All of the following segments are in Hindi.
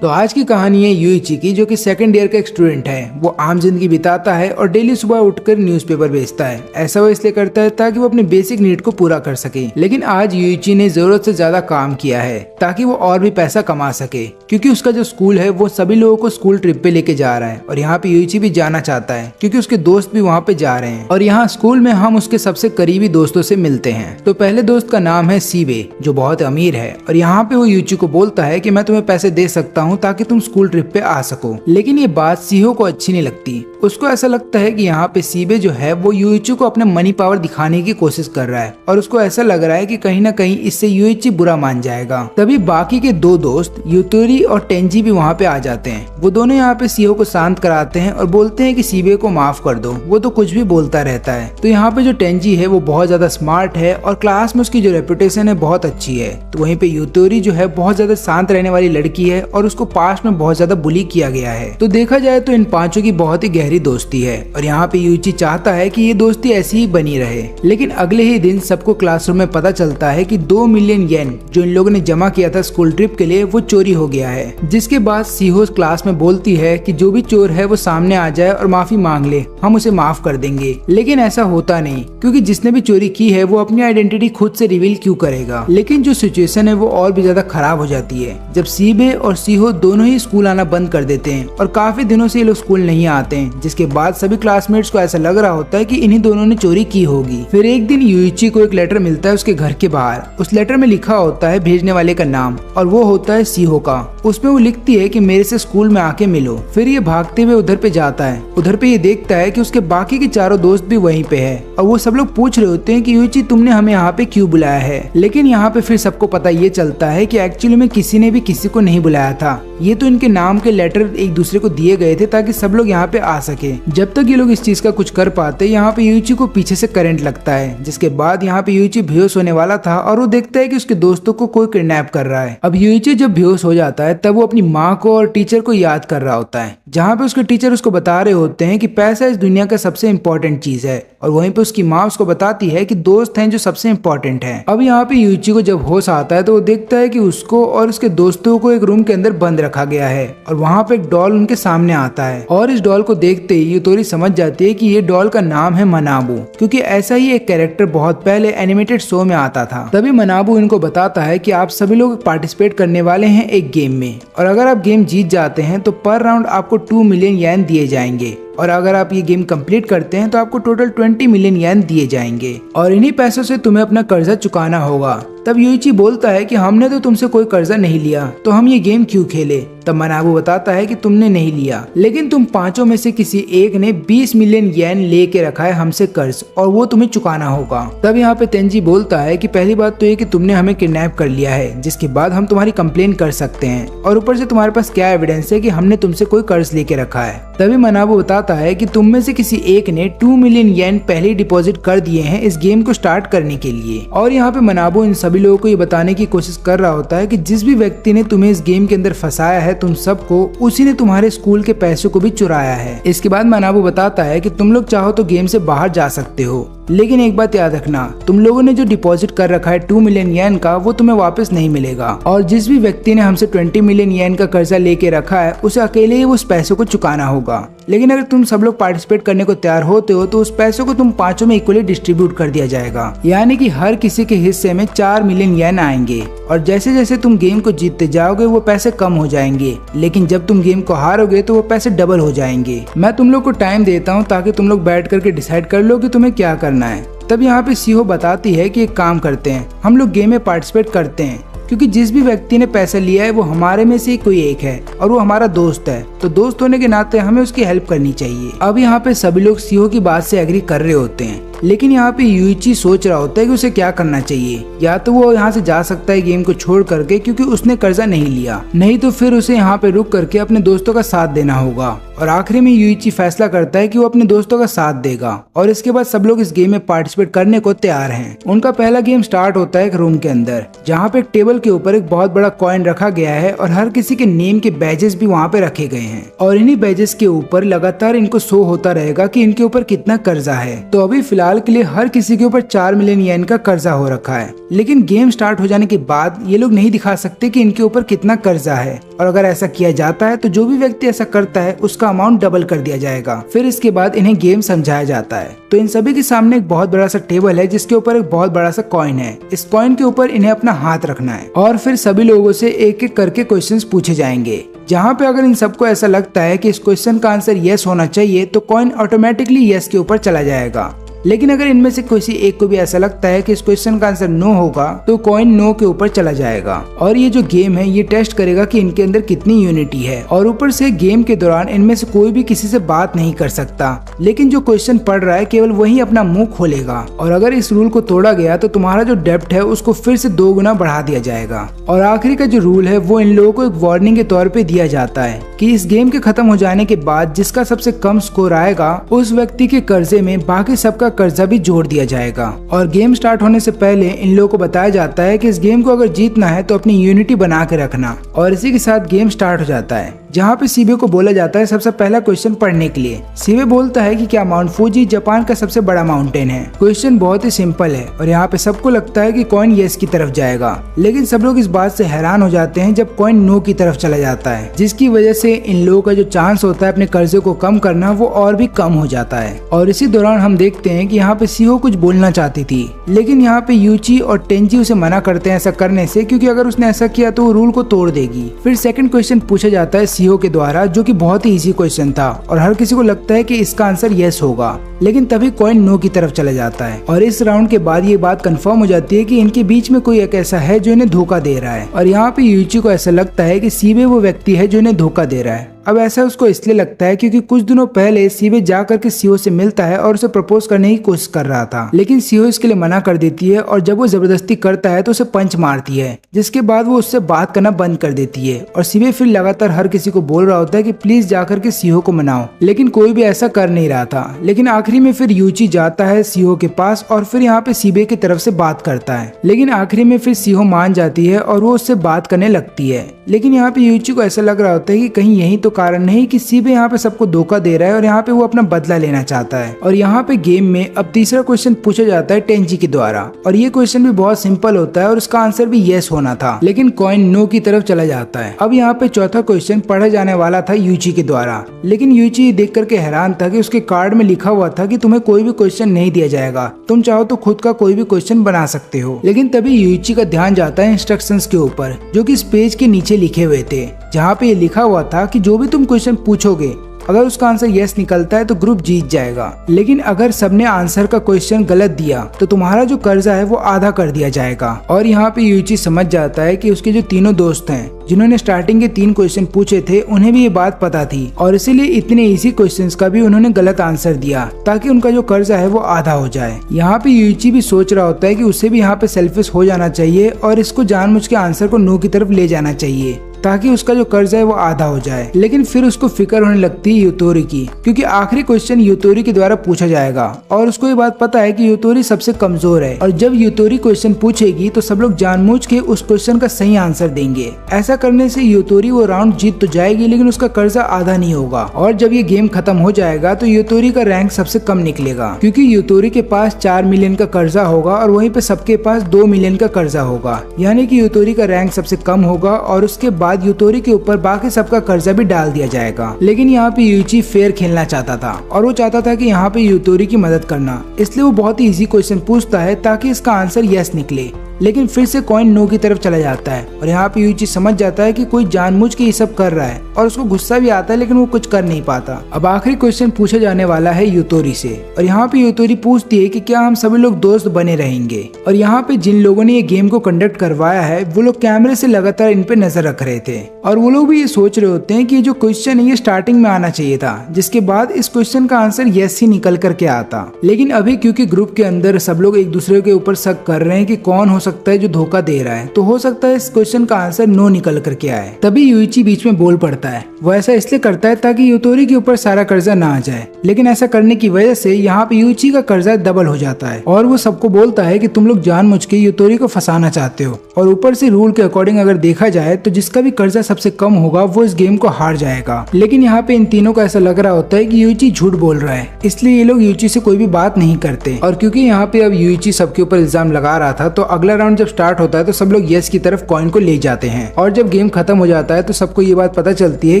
तो आज की कहानी है यूइची की, जो कि सेकंड ईयर का एक स्टूडेंट है। वो आम जिंदगी बिताता है और डेली सुबह उठकर न्यूज़पेपर बेचता है। ऐसा वो इसलिए करता है ताकि वो अपने बेसिक नीड को पूरा कर सके। लेकिन आज यूइची ने जरूरत से ज्यादा काम किया है ताकि वो और भी पैसा कमा सके, क्योंकि उसका जो स्कूल है वो सभी लोगों को स्कूल ट्रिप पे लेके जा रहा है और यहाँ पे यूइची भी जाना चाहता है क्योंकि उसके दोस्त भी वहाँ पे जा रहे हैं। और यहाँ स्कूल में हम उसके सबसे करीबी दोस्तों से मिलते हैं। तो पहले दोस्त का नाम है सीबे, जो बहुत अमीर है, और यहाँ पे वो यूइची को बोलता है कि मैं तुम्हें पैसे दे सकता हूँ ताकि तुम स्कूल ट्रिप पे आ सको। लेकिन ये बात सीहो को अच्छी नहीं लगती। उसको ऐसा लगता है कि यहाँ पे सीबे जो है वो यूइची को अपने मनी पावर दिखाने की कोशिश कर रहा है और उसको ऐसा लग रहा है कि कहीं ना कहीं इससे यूइची बुरा मान जाएगा। तभी बाकी के दो दोस्त यूतोरी और टेंजी भी वहाँ पे आ जाते हैं। वो दोनों यहाँ पे सीहो को शांत कराते हैं और बोलते हैं कि सीबे को माफ कर दो, वो तो कुछ भी बोलता रहता है। तो यहाँ पे जो टेंजी है वो बहुत ज्यादा स्मार्ट है और क्लास में उसकी जो रेपुटेशन है बहुत अच्छी है। तो वहीं पे यूतोरी जो है बहुत ज्यादा शांत रहने वाली लड़की है और उसको पास्ट में बहुत ज्यादा बुली किया गया है। तो देखा जाए तो इन पांचों की बहुत ही गहरी दोस्ती है और यहाँ पे यूइची चाहता है कि ये दोस्ती ऐसी ही बनी रहे। लेकिन अगले ही दिन सबको क्लासरूम में पता चलता है कि 2 मिलियन येन जो इन लोगों ने जमा किया था स्कूल ट्रिप के लिए वो चोरी हो गया है। जिसके बाद सीहो क्लास में बोलती है कि जो भी चोर है वो सामने आ जाए और माफी मांग ले, हम उसे माफ कर देंगे। लेकिन ऐसा होता नहीं, क्योंकि जिसने भी चोरी की है वो अपनी आइडेंटिटी खुद से रिवील क्यों करेगा। लेकिन जो सिचुएशन है वो और भी ज्यादा खराब हो जाती है जब सीबे और सीहो दोनों ही स्कूल आना बंद कर देते हैं और काफी दिनों से ये लोग स्कूल नहीं आते हैं। जिसके बाद सभी क्लासमेट्स को ऐसा लग रहा होता है कि इन्हीं दोनों ने चोरी की होगी। फिर एक दिन यूइची को एक लेटर मिलता है उसके घर के बाहर। उस लेटर में लिखा होता है भेजने वाले का नाम और वो होता है सीहो का। उसमें वो लिखती है कि मेरे से स्कूल में आके मिलो। फिर ये भागते हुए उधर पे जाता है। उधर पे ये देखता है कि उसके बाकी के चारों दोस्त भी वहीं पे है और वो सब लोग पूछ रहे होते हैं कि यूइची तुमने हमें यहाँ पे क्यों बुलाया है। लेकिन यहाँ पे फिर सबको पता ये चलता है कि एक्चुअली में किसी ने भी किसी को नहीं बुलाया था। ये तो इनके नाम के लेटर एक दूसरे को दिए गए थे ताकि सब लोग यहाँ पे आ सके। जब तक ये लोग इस चीज का कुछ कर पाते, यहाँ पे यूइची को पीछे से करंट लगता है। जिसके बाद यहाँ पे यूइची बेहोश होने वाला था और वो देखता है कि उसके दोस्तों को कोई किडनैप कर रहा है। अब यूइची जब बेहोश हो जाता है तब वो अपनी माँ को और टीचर को याद कर रहा होता है, जहाँ पे उसके टीचर उसको बता रहे होते हैं कि पैसा इस दुनिया का सबसे इम्पोर्टेंट चीज है और वहीं पे उसकी माँ उसको बताती है कि दोस्त हैं जो सबसे इम्पोर्टेंट है। अब यहाँ पे यूइची को जब होश आता है तो वो देखता है कि उसको और उसके दोस्तों को एक रूम के अंदर बंद रखा गया है और वहाँ पे एक डॉल उनके सामने आता है और इस डॉल को देखते ही यूतोरी समझ जाती है कि ये डॉल का नाम है मनाबू, क्योंकि ऐसा ही एक कैरेक्टर बहुत पहले एनिमेटेड शो में आता था। तभी मनाबू इनको बताता है कि आप सभी लोग पार्टिसिपेट करने वाले हैं एक गेम में और अगर आप गेम जीत जाते हैं तो पर राउंड आपको 2 मिलियन येन दिए जाएंगे और अगर आप ये गेम कंप्लीट करते हैं तो आपको टोटल 20 मिलियन येन दिए जाएंगे और इन्हीं पैसों से तुम्हें अपना कर्जा चुकाना होगा। तब यूइची बोलता है कि हमने तो तुमसे कोई कर्जा नहीं लिया, तो हम ये गेम क्यों खेले। तब मनाबू बताता है कि तुमने नहीं लिया, लेकिन तुम पांचों में से किसी एक ने 20 मिलियन येन लेके रखा है हमसे कर्ज और वो तुम्हें चुकाना होगा। तब यहाँ पे तेंजी बोलता है कि पहली बात तो ये कि तुमने हमें किडनैप कर लिया है, जिसके बाद हम तुम्हारी कंप्लेन कर सकते हैं और ऊपर से तुम्हारे पास क्या एविडेंस है कि हमने तुमसे कोई कर्ज लेके रखा है। तभी मनाबू बताता है कि तुम में से किसी एक ने 2 मिलियन येन पहले ही डिपॉजिट कर दिए हैं इस गेम को स्टार्ट करने के लिए। और यहाँ पे मनाबू इन सभी लोगों को ये बताने की कोशिश कर रहा होता है कि जिस भी व्यक्ति ने तुम्हें इस गेम के अंदर फंसाया है तुम सबको, उसी ने तुम्हारे स्कूल के पैसों को भी चुराया है। इसके बाद मनाबू बताता है कि तुम लोग चाहो तो गेम से बाहर जा सकते हो, लेकिन एक बात याद रखना, तुम लोगों ने जो डिपॉजिट कर रखा है 2 मिलियन येन का वो तुम्हें वापस नहीं मिलेगा और जिस भी व्यक्ति ने हमसे 20 मिलियन येन का कर्जा लेके रखा है उसे अकेले ही उस पैसों को चुकाना होगा। लेकिन अगर तुम सब लोग पार्टिसिपेट करने को तैयार होते हो तो उस पैसों को तुम पांचों में इक्वली डिस्ट्रीब्यूट कर दिया जाएगा, यानी कि हर किसी के हिस्से में 4 मिलियन येन आएंगे और जैसे जैसे तुम गेम को जीतते जाओगे वो पैसे कम हो जाएंगे, लेकिन जब तुम गेम को हारोगे तो वो पैसे डबल हो जाएंगे। मैं तुम लोग को टाइम देता हूँ ताकि तुम लोग बैठ करके डिसाइड कर लो कि तुम्हें क्या करना है। तब यहाँ पे सीहो बताती है कि एक काम करते हैं, हम लोग गेम में पार्टिसिपेट करते हैं, क्योंकि जिस भी व्यक्ति ने पैसा लिया है वो हमारे में से कोई एक है और वो हमारा दोस्त है, तो दोस्त होने के नाते हमें उसकी हेल्प करनी चाहिए। अब यहाँ पे सभी लोग सीहो की बात से एग्री कर रहे होते हैं, लेकिन यहाँ पे यूइची सोच रहा होता है कि उसे क्या करना चाहिए। या तो वो यहाँ से जा सकता है गेम को छोड़ करके, क्योंकि उसने कर्जा नहीं लिया, नहीं तो फिर उसे यहाँ पे रुक करके अपने दोस्तों का साथ देना होगा। और आखिरी में यूइची फैसला करता है कि वो अपने दोस्तों का साथ देगा और इसके बाद सब लोग इस गेम में पार्टिसिपेट करने को तैयार हैं। उनका पहला गेम स्टार्ट होता है एक रूम के अंदर, जहाँ पे एक टेबल के ऊपर एक बहुत बड़ा कॉइन रखा गया है और हर किसी के नेम के बैजेस भी वहाँ पे रखे गए हैं और इन्हीं बैजेस के ऊपर लगातार इनको शो होता रहेगा कि इनके ऊपर कितना कर्जा है। तो अभी फिलहाल साल के लिए हर किसी के ऊपर 4 मिलियन येन का कर्जा हो रखा है। लेकिन गेम स्टार्ट हो जाने के बाद ये लोग नहीं दिखा सकते कि इनके ऊपर कितना कर्जा है, और अगर ऐसा किया जाता है तो जो भी व्यक्ति ऐसा करता है उसका अमाउंट डबल कर दिया जाएगा। फिर इसके बाद इन्हें गेम समझाया जाता है। तो इन सभी के सामने एक बहुत बड़ा सा टेबल है जिसके ऊपर एक बहुत बड़ा सा कॉइन है। इस कॉइन के ऊपर इन्हें अपना हाथ रखना है और फिर सभी लोगों से एक एक करके क्वेश्चंस पूछे जाएंगे, जहाँ पे अगर इन सबको ऐसा लगता है कि इस क्वेश्चन का आंसर यस होना चाहिए तो कॉइन ऑटोमेटिकली यस के ऊपर चला जाएगा। लेकिन अगर इनमें से किसी एक को भी ऐसा लगता है कि इस क्वेश्चन का आंसर नो होगा तो कॉइन नो के ऊपर चला जाएगा। और ये जो गेम है ये टेस्ट करेगा कि इनके अंदर कितनी यूनिटी है, और ऊपर से गेम के दौरान इनमें से कोई भी किसी से बात नहीं कर सकता, लेकिन जो क्वेश्चन पढ़ रहा है केवल वही अपना मुंह खोलेगा। और अगर इस रूल को तोड़ा गया तो तुम्हारा जो डेब्ट है उसको फिर से 2 गुना बढ़ा दिया जाएगा। और आखिरी का जो रूल है वो इन लोगों को एक वार्निंग के तौर पे दिया जाता है कि इस गेम के खत्म हो जाने के बाद जिसका सबसे कम स्कोर आएगा उस व्यक्ति के कर्जे में बाकी सबका कर्जा भी जोड़ दिया जाएगा। और गेम स्टार्ट होने से पहले इन लोगों को बताया जाता है कि इस गेम को अगर जीतना है तो अपनी यूनिटी बना के रखना। और इसी के साथ गेम स्टार्ट हो जाता है, जहाँ पे सीबे को बोला जाता है सबसे पहला क्वेश्चन पढ़ने के लिए। सीबे बोलता है कि क्या माउंट फूजी जापान का सबसे बड़ा माउंटेन है। क्वेश्चन बहुत ही सिंपल है और यहाँ पे सबको लगता है कि कॉइन यस की तरफ जाएगा, लेकिन सब लोग इस बात से हैरान हो जाते हैं जब कॉइन नो की तरफ चला जाता है, जिसकी वजह से इन लोगों का जो चांस होता है अपने कर्जे को कम करना वो और भी कम हो जाता है। और इसी दौरान हम देखते हैं कि यहाँ पे सीहो कुछ बोलना चाहती थी, लेकिन यहाँ पे यूची और टेंजी उसे मना करते हैं ऐसा करने से, क्योंकि अगर उसने ऐसा किया तो वो रूल को तोड़ देगी। फिर सेकंड क्वेश्चन पूछा जाता है सीहो के द्वारा, जो कि बहुत ही इजी क्वेश्चन था और हर किसी को लगता है कि इसका आंसर यस होगा, लेकिन तभी कॉइन नो की तरफ चला जाता है। और इस राउंड के बाद ये बात कंफर्म हो जाती है कि इनके बीच में कोई एक ऐसा है जो इन्हें धोखा दे रहा है। और यहाँ पे यूची को ऐसा लगता है कि सीबे वो व्यक्ति है जो इन्हें धोखा दे रहा है। अब ऐसा उसको इसलिए लगता है क्योंकि कुछ दिनों पहले सीबे जाकर के सीओ से मिलता है और उसे प्रपोज करने की कोशिश कर रहा था, लेकिन सीओ इसके लिए मना कर देती है और जब वो जबरदस्ती करता है तो उसे पंच मारती है, जिसके बाद वो उससे बात करना बंद कर देती है। और सीबे फिर लगातार हर किसी को बोल रहा होता है कि प्लीज जाकर के सीओ को मनाओ, लेकिन कोई भी ऐसा कर नहीं रहा था। लेकिन आखिरी में फिर यूची जाता है सीओ के पास और फिर यहाँ पे सीबे की तरफ से बात करता है, लेकिन आखिरी में फिर सीओ मान जाती है और वो उससे बात करने लगती है। लेकिन यहाँ पे यूची को ऐसा लग रहा होता है कि कहीं यही तो कारण नहीं कि सीबे यहाँ पे सबको धोखा दे रहा है और यहाँ पे वो अपना बदला लेना चाहता है। और यहाँ पे गेम में अब तीसरा क्वेश्चन पूछा जाता है टेंजी के द्वारा, और ये क्वेश्चन भी बहुत सिंपल होता है और उसका आंसर भी यस होना था, लेकिन कॉइन नो की तरफ चला जाता है। अब यहाँ पे चौथा क्वेश्चन पढ़ा जाने वाला था यूची के द्वारा, लेकिन यूची देख करके हैरान था कि उसके कार्ड में लिखा हुआ था कि तुम्हें कोई भी क्वेश्चन नहीं दिया जाएगा, तुम चाहो तो खुद का कोई भी क्वेश्चन बना सकते हो। लेकिन तभी यूची का ध्यान जाता है इंस्ट्रक्शंस के ऊपर, जो कि इस पेज के नीचे लिखे हुए थे, जहाँ पे ये लिखा हुआ था कि जो भी तुम क्वेश्चन पूछोगे अगर उसका आंसर यस निकलता है तो ग्रुप जीत जाएगा, लेकिन अगर सबने आंसर का क्वेश्चन गलत दिया तो तुम्हारा जो कर्जा है वो आधा कर दिया जाएगा। और यहाँ पे यूची समझ जाता है कि उसके जो तीनों दोस्त हैं जिन्होंने स्टार्टिंग के 3 क्वेश्चन पूछे थे उन्हें भी ये बात पता थी, और इसीलिए इतने इजी क्वेश्चंस का भी उन्होंने गलत आंसर दिया ताकि उनका जो कर्जा है वो आधा हो जाए। यहाँ पे यूची भी सोच रहा होता है कि उसे भी यहाँ पे सेल्फिश हो जाना चाहिए और इसको जानबूझ के आंसर को नो की तरफ ले जाना चाहिए ताकि उसका जो कर्जा है वो आधा हो जाए। लेकिन फिर उसको फिक्र होने लगती है यूतोरी की, क्योंकि आखिरी क्वेश्चन यूतोरी के द्वारा पूछा जाएगा और उसको ये बात पता है कि यूतोरी सबसे कमजोर है, और जब यूतोरी क्वेश्चन पूछेगी तो सब लोग जानबूझ के उस क्वेश्चन का सही आंसर देंगे। ऐसा करने से यूतोरी वो राउंड जीत तो जाएगी, लेकिन उसका कर्जा आधा नहीं होगा। और जब ये गेम खत्म हो जाएगा तो यूतोरी का रैंक सबसे कम निकलेगा, क्योंकि यूतोरी के पास 4 मिलियन का कर्जा होगा और वहीं पे सबके पास 2 मिलियन का कर्जा होगा, यानी कि यूतोरी का रैंक सबसे कम होगा और उसके बाद यूतोरी के ऊपर बाकी सबका कर्जा भी डाल दिया जाएगा। लेकिन यहाँ पे यूची फेयर खेलना चाहता था और वो चाहता था कि यहाँ पे यूतोरी की मदद करना, इसलिए वो बहुत ही इजी क्वेश्चन पूछता है ताकि इसका आंसर यस निकले। लेकिन फिर से कॉइन नो की तरफ चला जाता है और यहाँ पे यूची समझ जाता है कि कोई जानबूझ के ये सब कर रहा है और उसको गुस्सा भी आता है, लेकिन वो कुछ कर नहीं पाता। अब आखिरी क्वेश्चन पूछा जाने वाला है यूतोरी से, और यहाँ पे यूतोरी पूछती है कि क्या हम सभी लोग दोस्त बने रहेंगे। और यहाँ पे जिन लोगों ने ये गेम को कंडक्ट करवाया है वो लोग कैमरे से लगातार इन पे नजर रख रहे थे, और वो लोग भी ये सोच रहे होते हैं कि ये जो क्वेश्चन है ये स्टार्टिंग में आना चाहिए था, जिसके बाद इस क्वेश्चन का आंसर यस ही निकल करके आता। लेकिन अभी क्योंकि ग्रुप के अंदर सब लोग एक दूसरे के ऊपर शक कर रहे हैं कि कौन हो सकता है जो धोखा दे रहा है, तो हो सकता है इस क्वेश्चन का आंसर नो निकल करके आए। तभी यूइची बीच में बोल पड़ता है, वो ऐसा इसलिए करता है ताकि यूतोरी के ऊपर सारा कर्जा ना आ जाए, लेकिन ऐसा करने की वजह से यहाँ पे यूइची का कर्जा डबल हो जाता है और वो सबको बोलता है कि तुम लोग जानबूझ के यूतोरी को फंसाना चाहते हो। और ऊपर से रूल के अकॉर्डिंग अगर देखा जाए तो जिसका भी कर्जा सबसे कम होगा वो इस गेम को हार जाएगा। लेकिन यहाँ पे इन तीनों को ऐसा लग रहा होता है कि यूइची झूठ बोल रहा है, इसलिए ये लोग यूइची से कोई भी बात नहीं करते। और क्योंकि यहाँ पे अब यूइची सबके ऊपर इल्जाम लगा रहा था, तो अगला राउंड जब स्टार्ट होता है तो सब लोग यस की तरफ कॉइन को ले जाते हैं। और जब गेम खत्म हो जाता है तो सबको ये बात पता चलती है